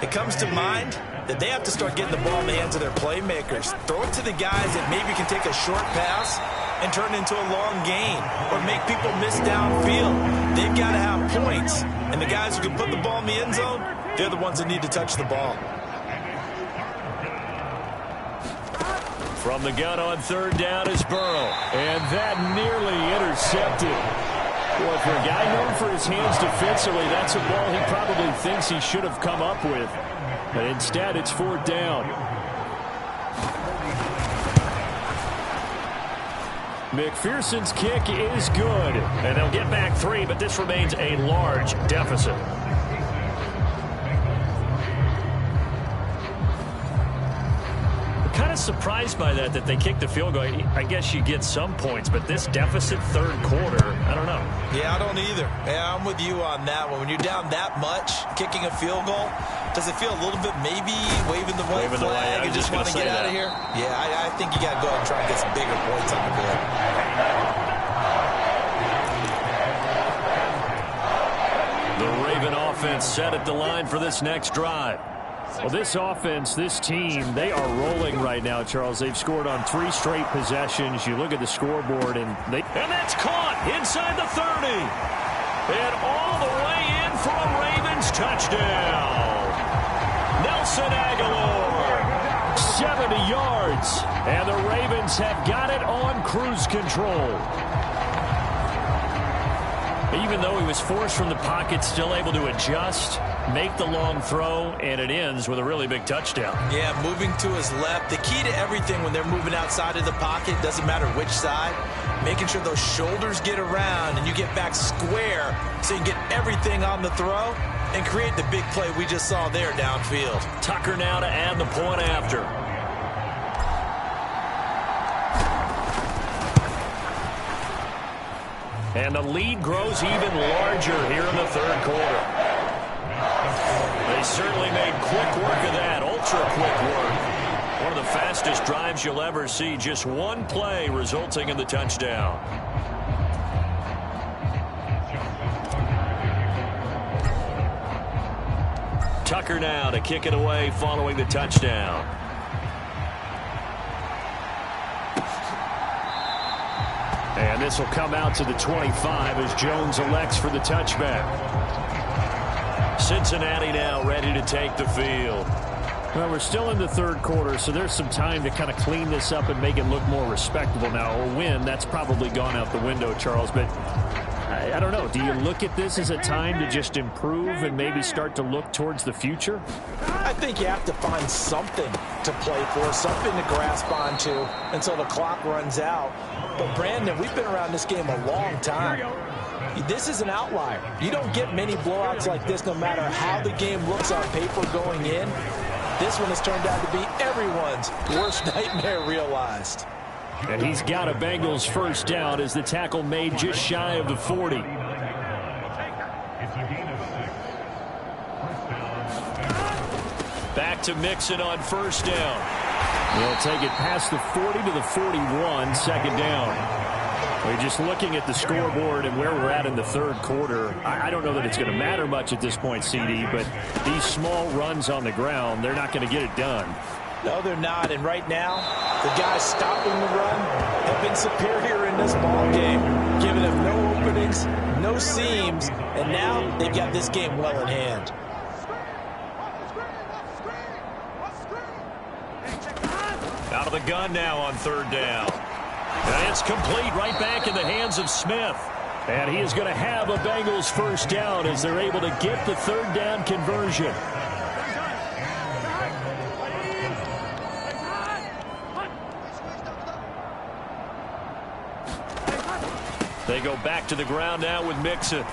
it comes to mind that they have to start getting the ball in the hands of their playmakers. Throw it to the guys that maybe can take a short pass and turn it into a long gain or make people miss downfield. They've got to have points. And the guys who can put the ball in the end zone, they're the ones that need to touch the ball. From the gun on 3rd down is Burrow. And that nearly intercepted. Boy, for a guy known for his hands defensively, that's a ball he probably thinks he should have come up with. But instead, it's 4th down. McPherson's kick is good. And they'll get back 3, but this remains a large deficit. Kind of surprised by that they kicked the field goal. I guess you get some points, but this deficit 3rd quarter, I don't know. Yeah, I don't either. Yeah, I'm with you on that one. When you're down that much, kicking a field goal, does it feel a little bit maybe waving the white flag and just want to get out of here? Yeah, I think you got to go and try and get some bigger points on the board. The Raven offense set at the line for this next drive. Well, this offense, this team, they are rolling right now, Charles. They've scored on 3 straight possessions. You look at the scoreboard, and that's caught inside the 30. And all the way in for a Ravens touchdown. Nelson Aguilar, 70 yards. And the Ravens have got it on cruise control. Even though he was forced from the pocket, still able to adjust, make the long throw, and it ends with a really big touchdown. Yeah, moving to his left. The key to everything when they're moving outside of the pocket, doesn't matter which side, making sure those shoulders get around and you get back square so you can get everything on the throw and create the big play we just saw there downfield. Tucker now to add the point after. And the lead grows even larger here in the 3rd quarter. They certainly made quick work of that, ultra-quick work. One of the fastest drives you'll ever see, just one play resulting in the touchdown. Tucker now to kick it away following the touchdown. And this will come out to the 25 as Jones elects for the touchback. Cincinnati now ready to take the field. Well, we're still in the 3rd quarter, so there's some time to kind of clean this up and make it look more respectable now. A win, that's probably gone out the window, Charles, but I don't know. Do you look at this as a time to just improve and maybe start to look towards the future? I think you have to find something to play for, something to grasp onto until the clock runs out. But, Brandon, we've been around this game a long time. This is an outlier. You don't get many blowouts like this no matter how the game looks on paper going in. This one has turned out to be everyone's worst nightmare realized. And he's got a Bengals first down as the tackle made just shy of the 40. Back to Mixon on 1st down. They'll take it past the 40 to the 41, second down. We're just looking at the scoreboard and where we're at in the third quarter. I don't know that it's going to matter much at this point, CD, but these small runs on the ground, they're not going to get it done. No, they're not. And right now, the guys stopping the run have been superior in this ball game, giving them no openings, no seams, and now they've got this game well in hand. Out of the gun now on third down. And it's complete right back in the hands of Smith. And he is going to have a Bengals first down as they're able to get the third down conversion. They go back to the ground now with Mixon.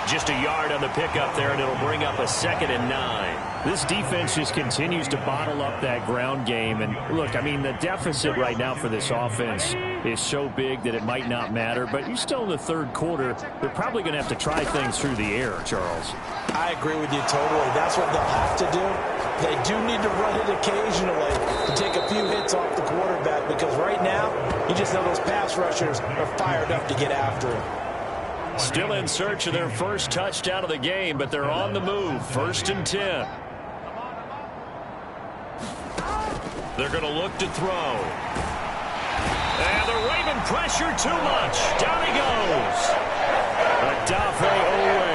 Just a yard on the pickup there, and it'll bring up a 2nd and 9. This defense just continues to bottle up that ground game. And look, I mean, the deficit right now for this offense is so big that it might not matter. But you're still in the third quarter. They're probably going to have to try things through the air, Charles. I agree with you totally. That's what they'll have to do. They do need to run it occasionally to take a few hits off the quarterback, because right now, you just know those pass rushers are fired up to get after him. Still in search of their first touchdown of the game, but they're on the move. 1st and 10. They're going to look to throw. And the Raven pressure too much. Down he goes. Adafe Owe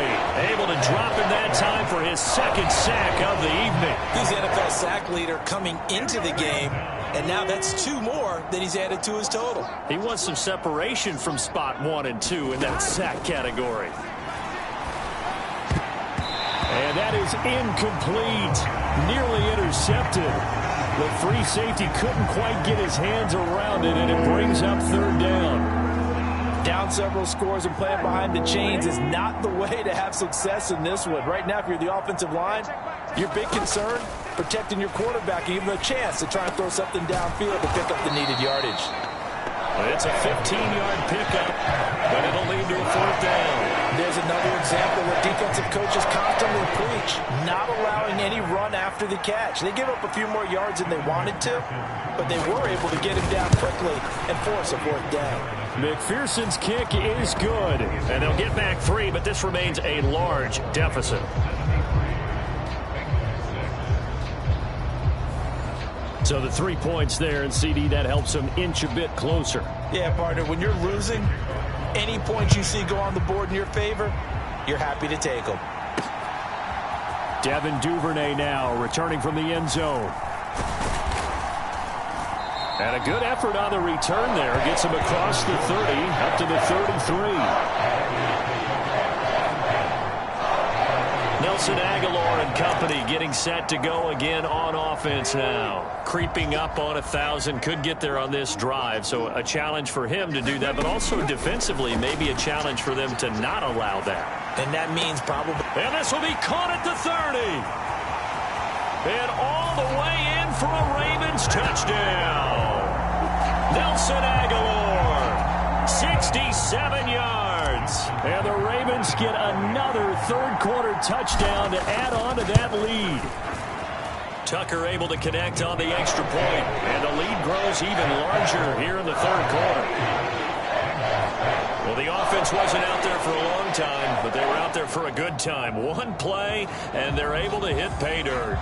able to drop in that time for his 2nd sack of the evening. He's the NFL sack leader coming into the game, and now that's 2 more that he's added to his total. He wants some separation from spot 1 and 2 in that sack category. And that is incomplete. Nearly intercepted. The free safety couldn't quite get his hands around it, and it brings up third down. Down several scores and playing behind the chains is not the way to have success in this one. Right now, if you're the offensive line, your big concern, protecting your quarterback and giving him a chance to try and throw something downfield to pick up the needed yardage. It's a 15-yard pickup, but it'll lead to a 4th down. There's another example where defensive coaches constantly preach, not allowing any run after the catch. They give up a few more yards than they wanted to, but they were able to get him down quickly and force a 4th down. McPherson's kick is good, and they'll get back 3, but this remains a large deficit. So the 3 points there, and CD, that helps them inch a bit closer. Yeah, partner, when you're losing, any points you see go on the board in your favor, you're happy to take them. Devin Duvernay now returning from the end zone. And a good effort on the return there. Gets him across the 30, up to the 33. Nelson Aguilar and company getting set to go again on offense now. Creeping up on 1,000. Could get there on this drive. So a challenge for him to do that, but also defensively maybe a challenge for them to not allow that. And that means probably... And this will be caught at the 30. And all the way in for a Ravens touchdown. Nelson Aguilar, 67 yards. And the Ravens get another third-quarter touchdown to add on to that lead. Tucker able to connect on the extra point, and the lead grows even larger here in the third quarter. Well, the offense wasn't out there for a long time, but they were out there for a good time. One play, and they're able to hit pay dirt.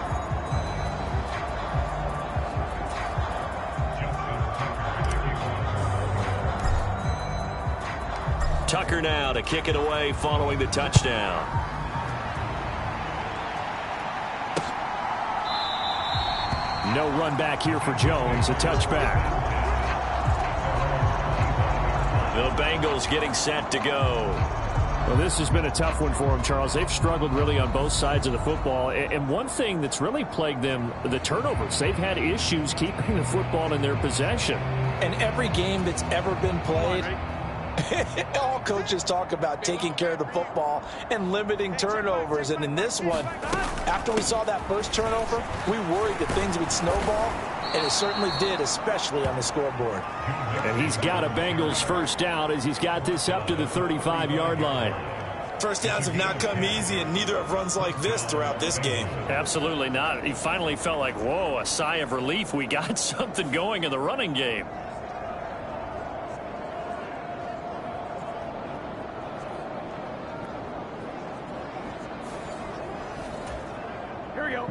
Tucker now to kick it away following the touchdown. No run back here for Jones. A touchback. The Bengals getting set to go. Well, this has been a tough one for them, Charles. They've struggled really on both sides of the football. And one thing that's really plagued them, the turnovers. They've had issues keeping the football in their possession. And every game that's ever been played, all coaches talk about taking care of the football and limiting turnovers. And in this one, after we saw that first turnover, we worried that things would snowball, and it certainly did, especially on the scoreboard. And he's got a Bengals first down as he's got this up to the 35-yard line. First downs have not come easy, and neither have runs like this throughout this game. Absolutely not. He finally felt like, whoa, a sigh of relief. We got something going in the running game.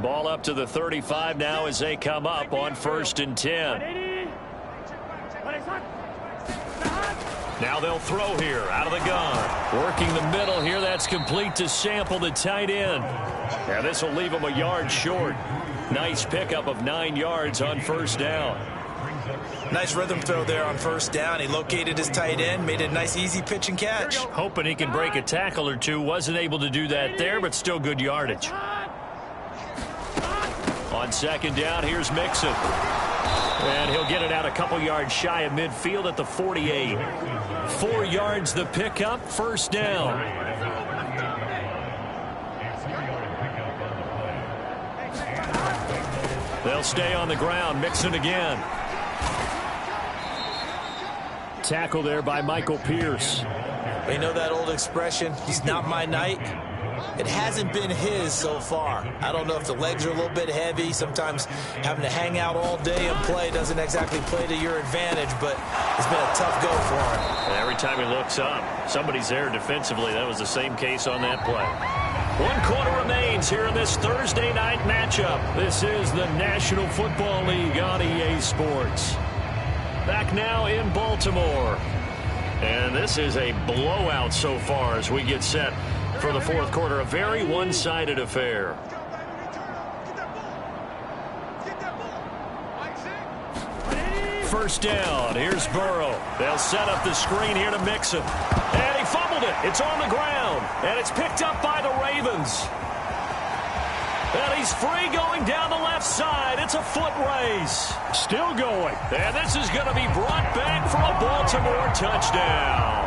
Ball up to the 35 now as they come up on 1st and 10. Now they'll throw here out of the gun. Working the middle here. That's complete to Sample, the tight end. Yeah, this will leave him a yard short. Nice pickup of 9 yards on 1st down. Nice rhythm throw there on 1st down. He located his tight end, made a nice easy pitch and catch. Hoping he can break a tackle or two. Wasn't able to do that there, but still good yardage. On 2nd down, here's Mixon. And he'll get it out a couple yards shy of midfield at the 48. 4 yards the pickup, 1st down. They'll stay on the ground. Mixon again. Tackle there by Michael Pierce. You know that old expression, he's not my night? It hasn't been his so far. I don't know if the legs are a little bit heavy. Sometimes having to hang out all day and play doesn't exactly play to your advantage, but it's been a tough go for him. And every time he looks up, somebody's there defensively. That was the same case on that play. 1 quarter remains here in this Thursday night matchup. This is the National Football League on EA Sports. Back now in Baltimore. And this is a blowout so far as we get set for the 4th quarter. A very one-sided affair. First down. Here's Burrow. They'll set up the screen here to Mixon. And he fumbled it. It's on the ground. And it's picked up by the Ravens. And he's free going down the left side. It's a foot race. Still going. And this is going to be brought back for a Baltimore touchdown.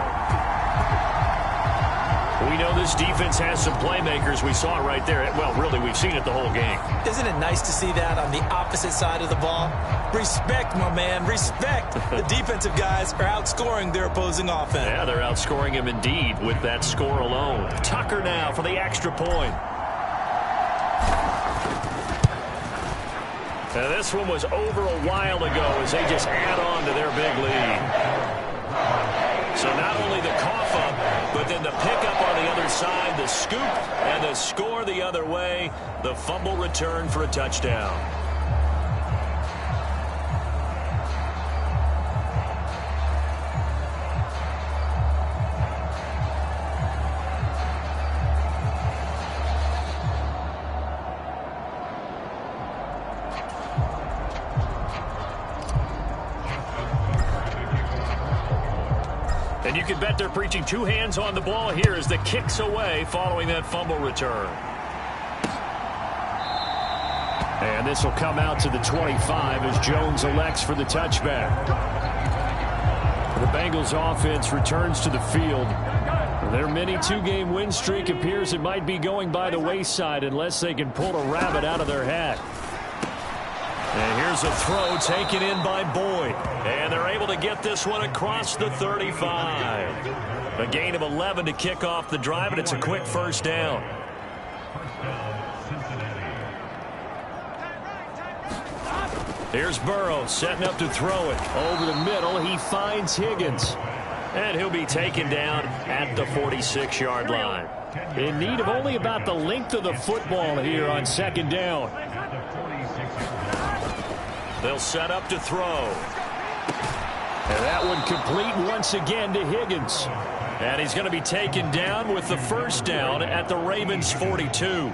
We know this defense has some playmakers. We saw it right there. Well, really, we've seen it the whole game. Isn't it nice to see that on the opposite side of the ball? Respect, my man, respect. The defensive guys are outscoring their opposing offense. Yeah, they're outscoring him indeed with that score alone. Tucker now for the extra point. Now, this one was over a while ago as they just add on to their big lead. So not only the cough up, but then the pickup on the other side, the scoop, and the score the other way. The fumble return for a touchdown. And you can bet they're preaching 2 hands on the ball here as the kick's away following that fumble return. And this will come out to the 25 as Jones elects for the touchback. The Bengals offense returns to the field. Their mini 2-game win streak appears it might be going by the wayside unless they can pull a rabbit out of their hat. And here's a throw taken in by Boyd. And they're able to get this one across the 35. A gain of 11 to kick off the drive, and it's a quick first down. Here's Burrow setting up to throw it. Over the middle, he finds Higgins. And he'll be taken down at the 46-yard line. In need of only about the length of the football here on 2nd down. They'll set up to throw. And that one complete once again to Higgins. And he's going to be taken down with the first down at the Ravens' 42.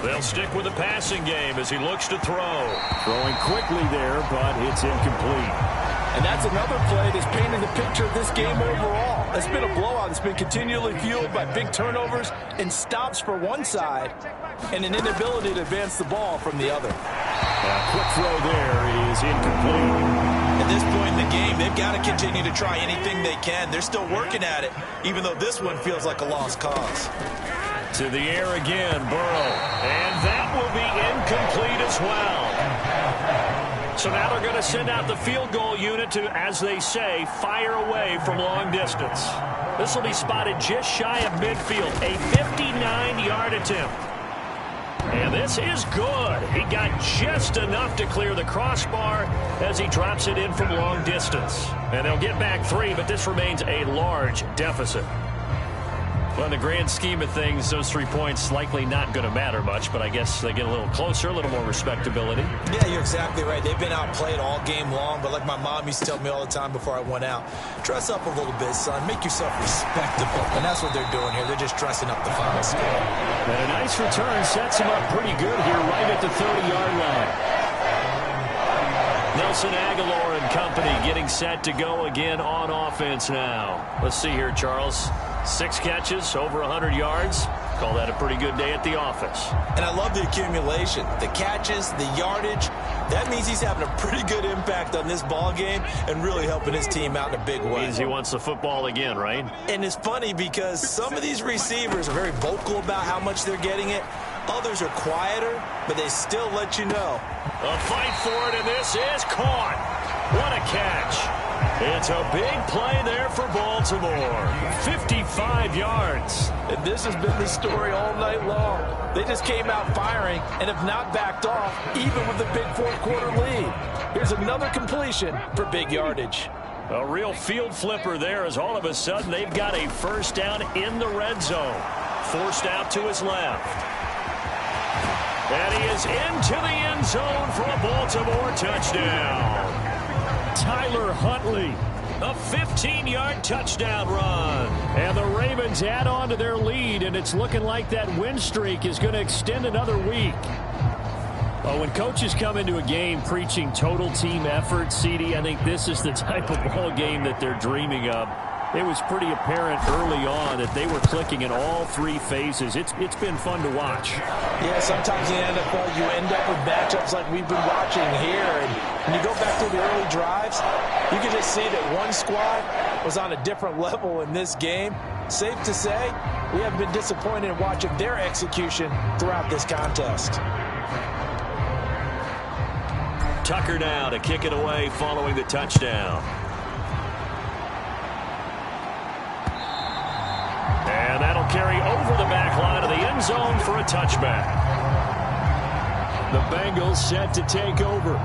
They'll stick with the passing game as he looks to throw. Throwing quickly there, but it's incomplete. And that's another play that's painted the picture of this game overall. It's been a blowout. It's been continually fueled by big turnovers and stops for one side and an inability to advance the ball from the other. A quick throw there is incomplete. At this point in the game, they've got to continue to try anything they can. They're still working at it, even though this one feels like a lost cause. To the air again, Burrow. And that will be incomplete as well. So So now they're going to send out the field goal unit to, as they say, fire away from long distance. This will be spotted just shy of midfield, a 59-yard attempt. And this is good. He got just enough to clear the crossbar as he drops it in from long distance. And they'll get back 3, but this remains a large deficit. Well, in the grand scheme of things, those 3 points likely not going to matter much, but I guess they get a little closer, a little more respectability. Yeah, you're exactly right. They've been outplayed all game long, but like my mom used to tell me all the time before I went out, dress up a little bit, son. Make yourself respectable. And that's what they're doing here. They're just dressing up the final score. And a nice return sets him up pretty good here right at the 30-yard line. Nelson Aguilar and company getting set to go again on offense now. Let's see here, Charles. 6 catches, over 100 yards. Call that a pretty good day at the office. And I love the accumulation. The catches, the yardage. That means he's having a pretty good impact on this ball game and really helping his team out in a big way. Means he wants the football again, right? And it's funny because some of these receivers are very vocal about how much they're getting it. Others are quieter, but they still let you know. A fight for it, and this is caught. What a catch. It's a big play there for Baltimore. 55 yards. And this has been the story all night long. They just came out firing and have not backed off, even with the big fourth-quarter lead. Here's another completion for big yardage. A real field flipper there as all of a sudden they've got a first down in the red zone. Forced out to his left. And he is into the end zone for a Baltimore touchdown. Tyler Huntley. A 15-yard touchdown run. And the Ravens add on to their lead, and it's looking like that win streak is going to extend another week. Oh, when coaches come into a game preaching total team effort, CD, I think this is the type of ball game that they're dreaming of. It was pretty apparent early on that they were clicking in all 3 phases. It's been fun to watch. Yeah, sometimes in the NFL you end up with matchups like we've been watching here. And when you go back to the early drives, you can just see that one squad was on a different level in this game. Safe to say, we have been disappointed in watching their execution throughout this contest. Tucker now to kick it away following the touchdown. And that'll carry over the back line of the end zone for a touchback. The Bengals set to take over.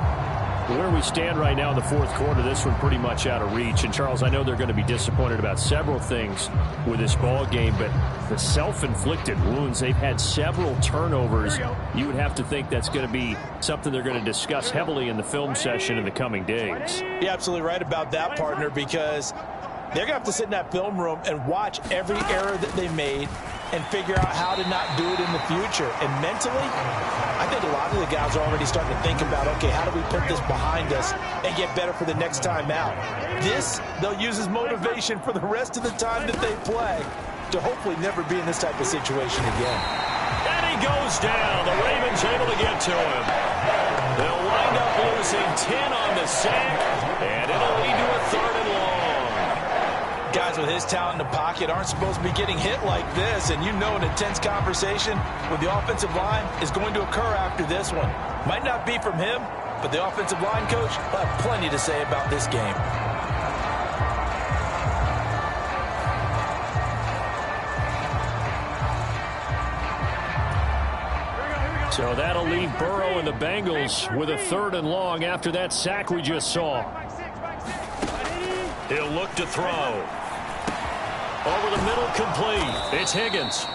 Where we stand right now in the fourth quarter, this one pretty much out of reach. And, Charles, I know they're going to be disappointed about several things with this ball game, but the self-inflicted wounds, they've had several turnovers. You would have to think that's going to be something they're going to discuss heavily in the film session in the coming days. You're absolutely right about that, partner, because they're going to have to sit in that film room and watch every error that they made and figure out how to not do it in the future. And mentally, I think a lot of the guys are already starting to think about, okay, how do we put this behind us and get better for the next time out? This, they'll use as motivation for the rest of the time that they play to hopefully never be in this type of situation again. And he goes down. The Ravens able to get to him. They'll wind up losing 10 on the sack, and it'll lead to a 3rd and long. Guys with his talent in the pocket aren't supposed to be getting hit like this, and you know an intense conversation with the offensive line is going to occur after this one. Might not be from him, but the offensive line coach will have plenty to say about this game. So that'll leave Burrow and the Bengals with a 3rd and long after that sack we just saw. He'll look to throw. Over the middle, complete. It's Higgins.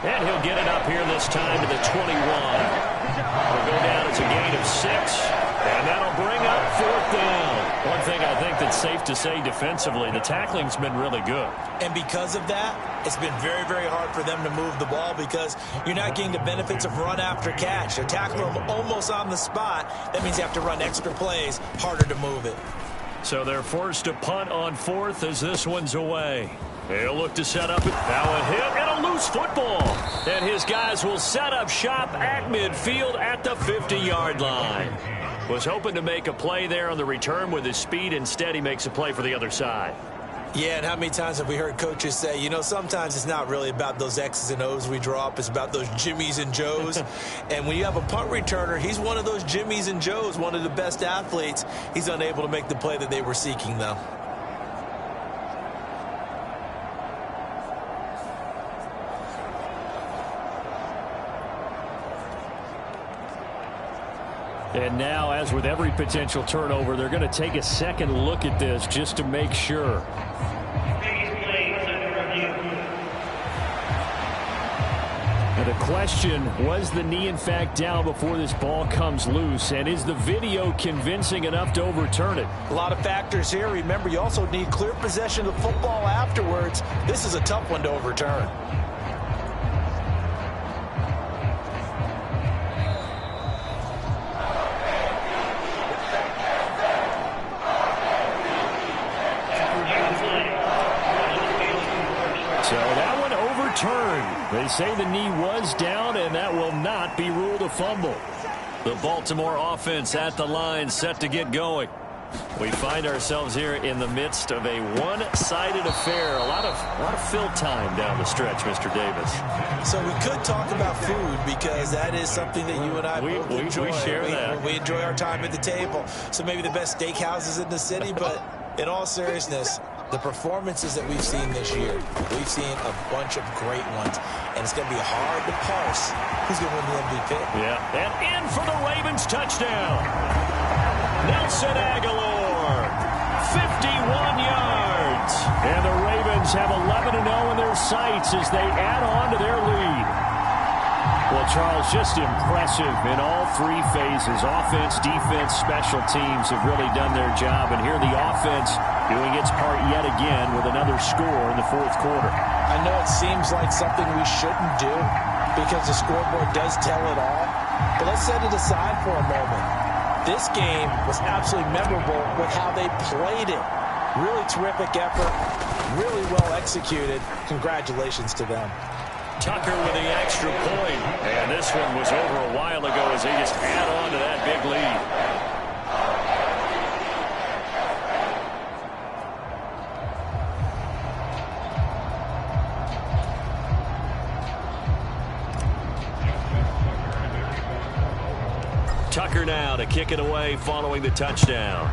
And he'll get it up here this time to the 21. It'll go down as a gain of 6. And that'll bring up 4th down. One thing I think that's safe to say defensively, the tackling's been really good. And because of that, it's been very, very hard for them to move the ball because you're not getting the benefits of run after catch. They're tackling them almost on the spot. That means you have to run extra plays, harder to move it. So they're forced to punt on 4th as this one's away. He'll look to set up. Now a hit and a loose football. And his guys will set up shop at midfield at the 50-yard line. Was hoping to make a play there on the return with his speed. Instead, he makes a play for the other side. Yeah, and how many times have we heard coaches say, you know, sometimes it's not really about those X's and O's we draw up. It's about those Jimmies and Joes. And when you have a punt returner, he's one of those Jimmies and Joes, one of the best athletes. He's unable to make the play that they were seeking, though. And now, as with every potential turnover, they're going to take a second look at this just to make sure. And the question, was the knee in fact down before this ball comes loose? And is the video convincing enough to overturn it? A lot of factors here. Remember, you also need clear possession of the football afterwards. This is a tough one to overturn. They say the knee was down, and that will not be ruled a fumble. The Baltimore offense at the line, set to get going. We find ourselves here in the midst of a one-sided affair. A lot of fill time down the stretch, Mr. Davis. So we could talk about food because that is something that you and I both enjoy. We share that. We enjoy our time at the table. So maybe the best steakhouses in the city, but in all seriousness, the performances that we've seen this year, we've seen a bunch of great ones, and it's going to be hard to parse who's going to win the MVP. Yeah, and in for the Ravens touchdown. Nelson Aguilar, 51 yards. And the Ravens have 11-0 in their sights as they add on to their lead. Well, Charles, just impressive in all three phases. Offense, defense, special teams have really done their job. And here the offense doing its part yet again with another score in the fourth quarter. I know it seems like something we shouldn't do because the scoreboard does tell it all. But let's set it aside for a moment. This game was absolutely memorable with how they played it. Really terrific effort, really well executed. Congratulations to them. Tucker with the extra point. And this one was over a while ago as they just add on to that big lead. Tucker now to kick it away following the touchdown.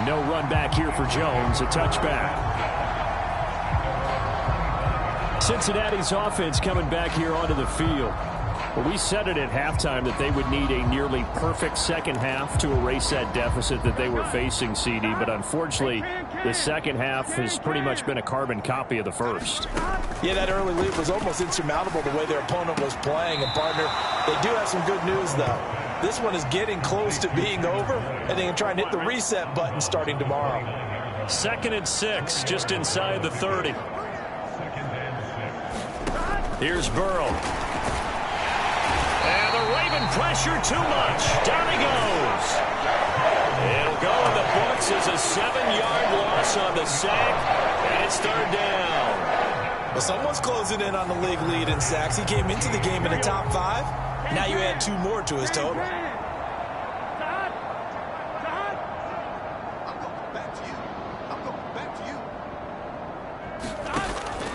No run back here for Jones, a touchback. Cincinnati's offense coming back here onto the field. Well, we said it at halftime that they would need a nearly perfect second half to erase that deficit that they were facing, CD. But unfortunately, the second half has pretty much been a carbon copy of the first. Yeah, that early lead was almost insurmountable the way their opponent was playing. And, partner, they do have some good news, though. This one is getting close to being over, and they can try and hit the reset button starting tomorrow. 2nd and 6, just inside the 30. Here's Burrow. And the Raven pressure too much. Down he goes. It'll go in the books as a 7-yard loss on the sack, and it's 3rd down. Well, someone's closing in on the league lead in sacks. He came into the game in the top 5. Now you add 2 more to his total.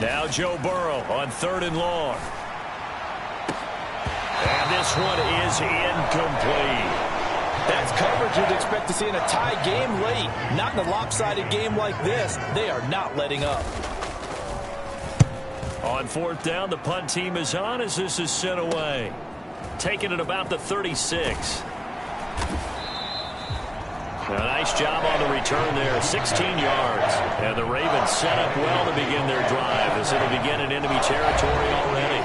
Now Joe Burrow on 3rd and long. And this one is incomplete. That's coverage you'd expect to see in a tie game late. Not in a lopsided game like this. They are not letting up. On 4th down, the punt team is on as this is sent away. Taking it about the 36. A nice job on the return there, 16 yards. And the Ravens set up well to begin their drive as it'll begin in enemy territory already.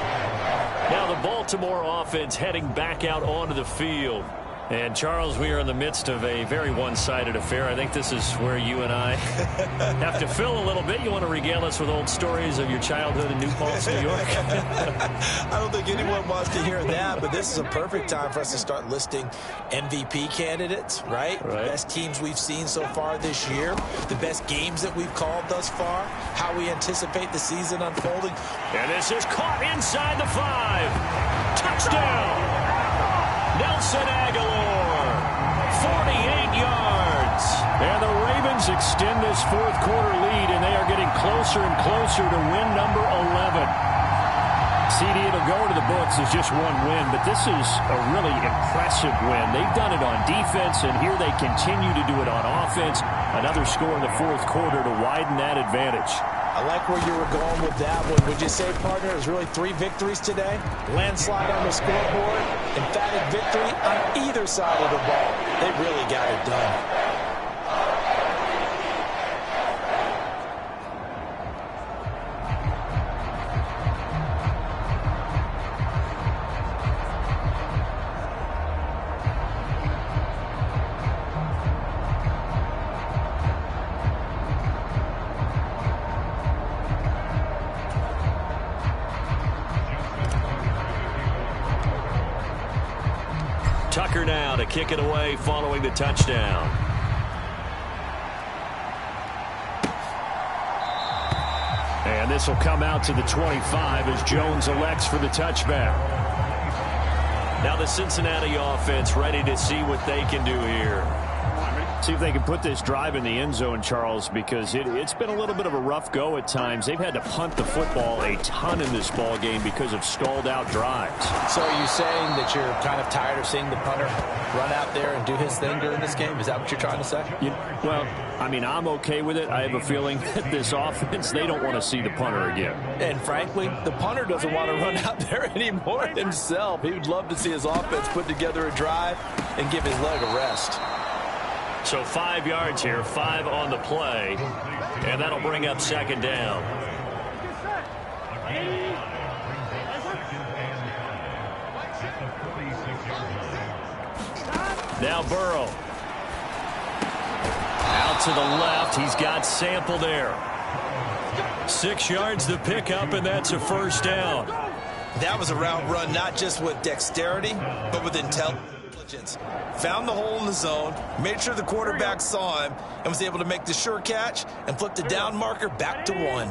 Now the Baltimore offense heading back out onto the field. And, Charles, we are in the midst of a very one-sided affair. I think this is where you and I have to fill a little bit. You want to regale us with old stories of your childhood in New Paltz, New York? I don't think anyone wants to hear that, but this is a perfect time for us to start listing MVP candidates, right? The best teams we've seen so far this year, the best games that we've called thus far, how we anticipate the season unfolding. And this is caught inside the 5. Touchdown! Nelson Aguilar, 48 And the Ravens extend this fourth quarter lead, and they are getting closer and closer to win number 11. CD, it'll go to the books as just one win, but this is a really impressive win. They've done it on defense, and here they continue to do it on offense. Another score in the fourth quarter to widen that advantage. I like where you were going with that one. Would you say, partner, it was really 3 victories today? Landslide on the scoreboard, emphatic victory on either side of the ball. They really got it done. Tucker now to kick it away following the touchdown. And this will come out to the 25 as Jones elects for the touchback. Now the Cincinnati offense ready to see what they can do here. See if they can put this drive in the end zone, Charles, because it's been a little bit of a rough go at times. They've had to punt the football a ton in this ball game because of stalled out drives. So are you saying that you're kind of tired of seeing the punter run out there and do his thing during this game? Is that what you're trying to say? Well, I mean, I'm okay with it. I have a feeling that this offense, they don't want to see the punter again. And frankly, the punter doesn't want to run out there anymore himself. He would love to see his offense put together a drive and give his leg a rest. So 5 yards here, 5 on the play, and that'll bring up second down. Now Burrow. Out to the left, he's got Sample there. 6 yards to pick up, and that's a first down. That was a route run not just with dexterity, but with intelligence. Found the hole in the zone, made sure the quarterback saw him, and was able to make the sure catch and flip the down marker back to 1.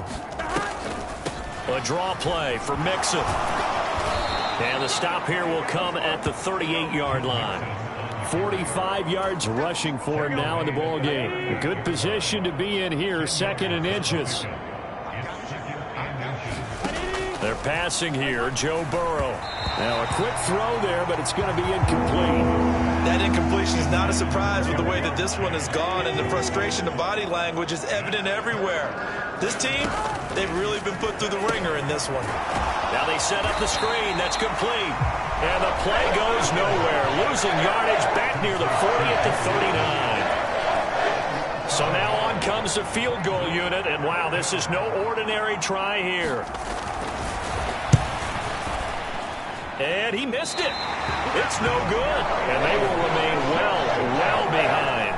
A draw play for Mixon. And the stop here will come at the 38-yard line. 45 yards rushing for him now in the ball game. A good position to be in here, 2nd and inches. They're passing here, Joe Burrow. Now a quick throw there, but it's going to be incomplete. That incompletion is not a surprise with the way that this one has gone, and the frustration of body language is evident everywhere. This team, they've really been put through the ringer in this one. Now they set up the screen. That's complete. And the play goes nowhere. Losing yardage back near the 40 at the 39. So now on comes the field goal unit, and wow, this is no ordinary try here. And he missed it. It's no good. And they will remain well behind.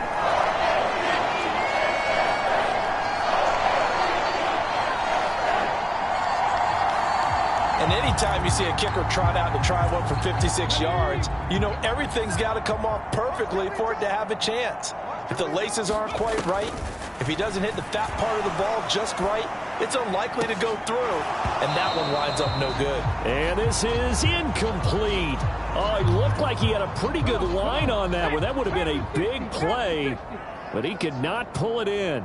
And anytime you see a kicker trot out to try one for 56 yards, you know everything's got to come off perfectly for it to have a chance. If the laces aren't quite right, if he doesn't hit the fat part of the ball just right, it's unlikely to go through. And that one winds up no good. And this is incomplete. Oh, it looked like he had a pretty good line on that one. That would have been a big play, but he could not pull it in.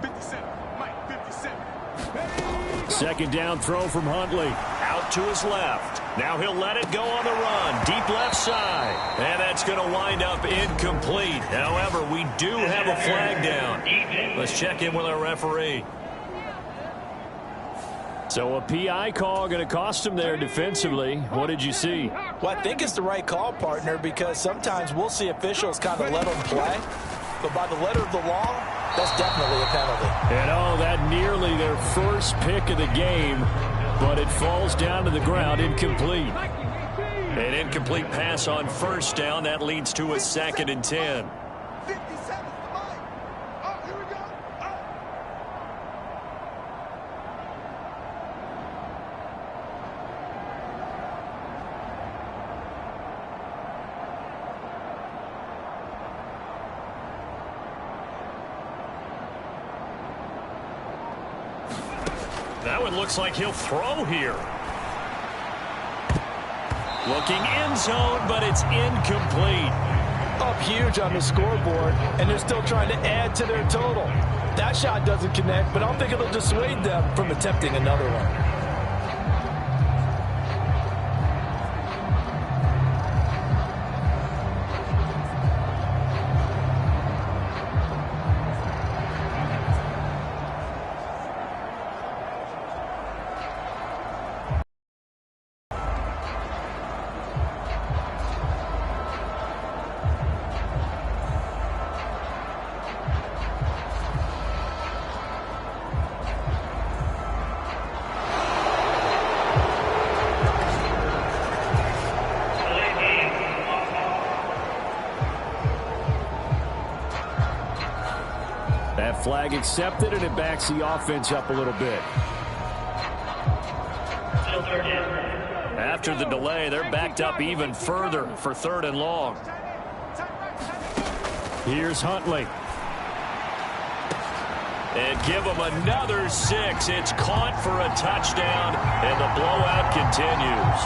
2nd down throw from Huntley. Out to his left. Now he'll let it go on the run. Deep left side. And that's going to wind up incomplete. However, we do have a flag down. Let's check in with our referee. So a PI call going to cost him there defensively. What did you see? Well, I think it's the right call, partner, because sometimes we'll see officials kind of let them play. But by the letter of the law, that's definitely a penalty. And oh, that nearly their first pick of the game, but it falls down to the ground incomplete. An incomplete pass on first down. That leads to a 2nd and 10. That one looks like he'll throw here. Looking end zone, but it's incomplete. up huge on the scoreboard, and they're still trying to add to their total. That shot doesn't connect, but I don't think it'll dissuade them from attempting another one. That flag accepted, and it backs the offense up a little bit. After the delay, they're backed up even further for 3rd and long. Here's Huntley. And give them another 6. It's caught for a touchdown, and the blowout continues.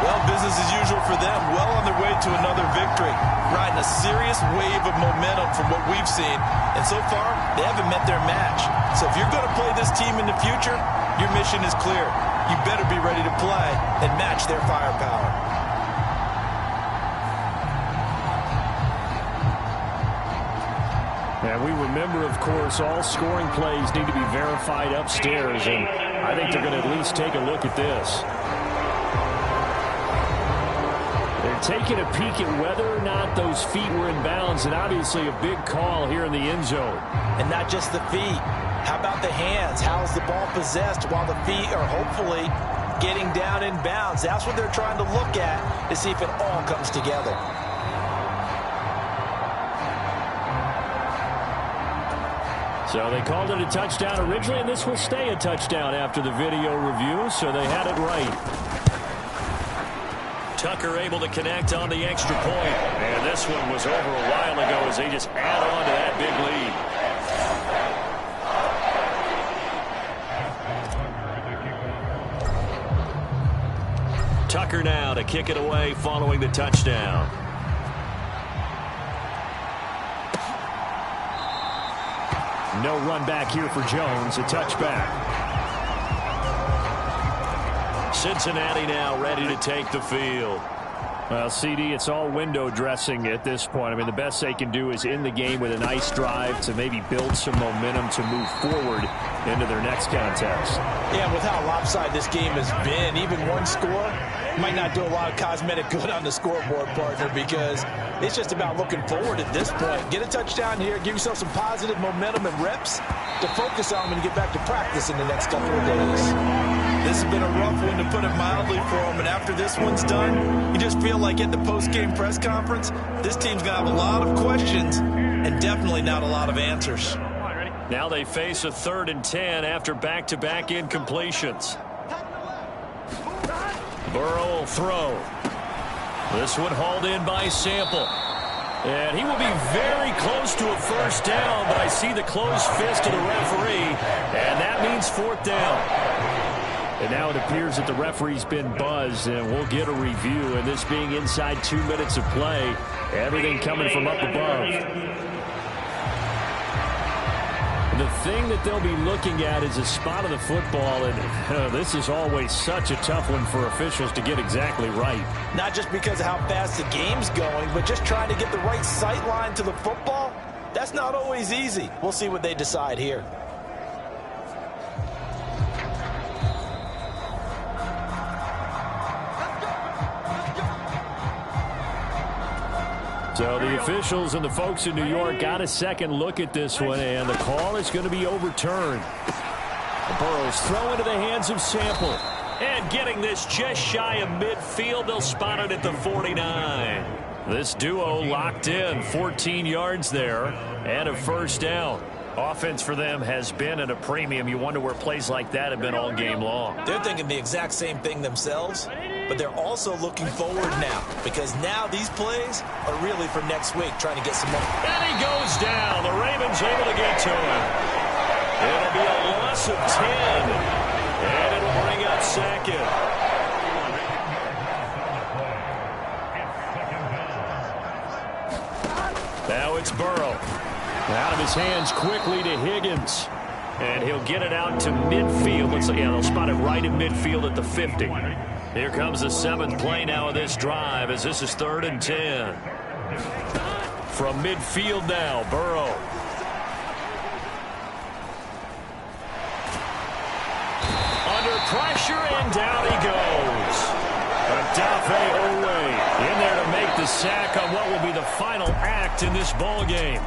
Well, business as usual for them. Well on their way to another victory. Riding a serious wave of momentum from what we've seen. And so far, they haven't met their match. So if you're going to play this team in the future, your mission is clear. You better be ready to play and match their firepower. And we remember, of course, all scoring plays need to be verified upstairs. And I think they're going to at least take a look at this. Taking a peek at whether or not those feet were in bounds, and obviously a big call here in the end zone. And not just the feet. How about the hands? How's the ball possessed while the feet are hopefully getting down in bounds? That's what they're trying to look at to see if it all comes together. So they called it a touchdown originally, and this will stay a touchdown after the video review, so they had it right. Tucker able to connect on the extra point. And this one was over a while ago as they just add on to that big lead. Tucker now to kick it away following the touchdown. No run back here for Jones. A touchback. Cincinnati now ready to take the field. Well, CD, it's all window dressing at this point. I mean, the best they can do is in the game with a nice drive to maybe build some momentum to move forward into their next contest. Yeah, with how lopsided this game has been, even one score might not do a lot of cosmetic good on the scoreboard, partner, because it's just about looking forward at this point. Get a touchdown here, give yourself some positive momentum and reps to focus on when you get back to practice in the next couple of days. This has been a rough one, to put it mildly, for them, and after this one's done, you just feel like at the post-game press conference, this team's going to have a lot of questions and definitely not a lot of answers. Now they face a 3rd and 10 after back-to-back incompletions. Burrow will throw. This one hauled in by Sample. And he will be very close to a first down, but I see the closed fist of the referee, and that means 4th down. And now it appears that the referee's been buzzed, and we'll get a review. And this being inside 2 minutes of play, everything coming from up above. The thing that they'll be looking at is a spot of the football, and this is always such a tough one for officials to get exactly right. Not just because of how fast the game's going, but just trying to get the right sight line to the football. That's not always easy. We'll see what they decide here. So the officials and the folks in New York got a second look at this one, and the call is going to be overturned. Burrow's throw into the hands of Sample. And getting this just shy of midfield, they'll spot it at the 49. This duo locked in, 14 yards there, and a first down. Offense for them has been at a premium. You wonder where plays like that have been all game long. They're thinking the exact same thing themselves, but they're also looking forward now, because now these plays are really for next week, trying to get some more. And he goes down. The Ravens able to get to him. It'll be a loss of 10, and it'll bring up second. Now it's Burrow. Out of his hands quickly to Higgins. And he'll get it out to midfield. They'll spot it right in midfield at the 50. Here comes the 7th play now of this drive as this is 3rd and 10. From midfield now, Burrow. Under pressure, and down he goes. Adafe Owe in there to make the sack on what will be the final act in this ball game.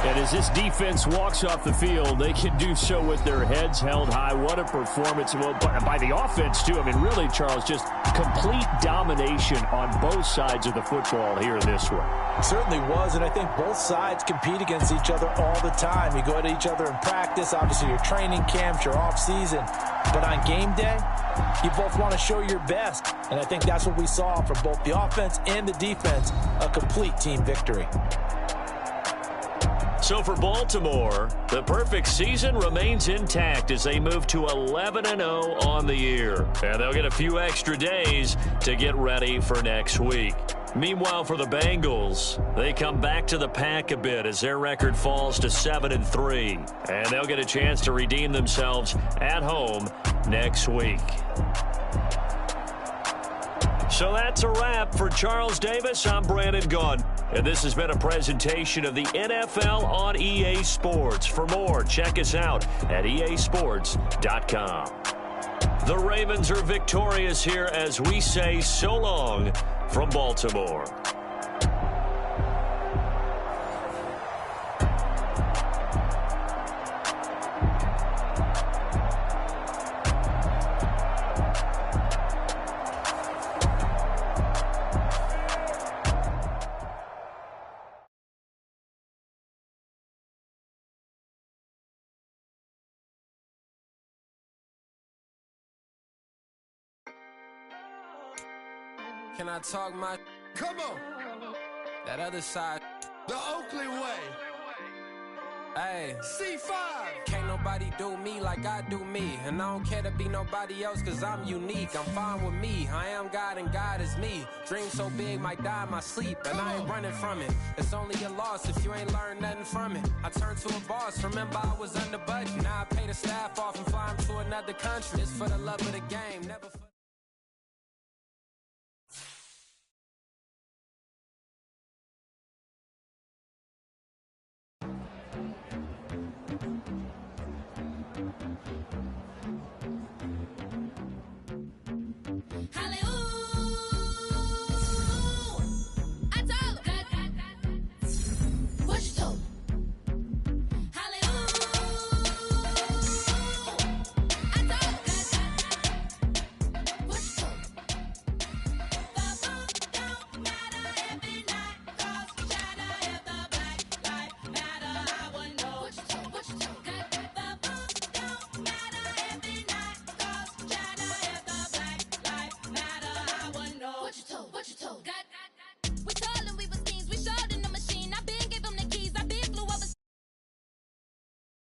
And as this defense walks off the field, they can do so with their heads held high. What a performance. Well, by the offense, too. I mean, really, Charles, just complete domination on both sides of the football here in this one. It certainly was, and I think both sides compete against each other all the time. You go at each other in practice, obviously your training camps, your off-season. But on game day, you both want to show your best. And I think that's what we saw from both the offense and the defense, a complete team victory. So for Baltimore, the perfect season remains intact as they move to 11-0 on the year. And they'll get a few extra days to get ready for next week. Meanwhile, for the Bengals, they come back to the pack a bit as their record falls to 7-3. And they'll get a chance to redeem themselves at home next week. So that's a wrap. For Charles Davis, I'm Brandon Gunn. And this has been a presentation of the NFL on EA Sports. For more, check us out at easports.com. The Ravens are victorious here as we say so long from Baltimore. Can I talk my... Come on. That other side. The Oakley way. Hey. C5. Can't nobody do me like I do me. And I don't care to be nobody else cause I'm unique. I'm fine with me. I am God and God is me. Dream so big might die in my sleep. And I ain't running from it. It's only a loss if you ain't learned nothing from it. I turned to a boss. Remember I was under budget. Now I pay the staff off and fly them to another country. It's for the love of the game. Never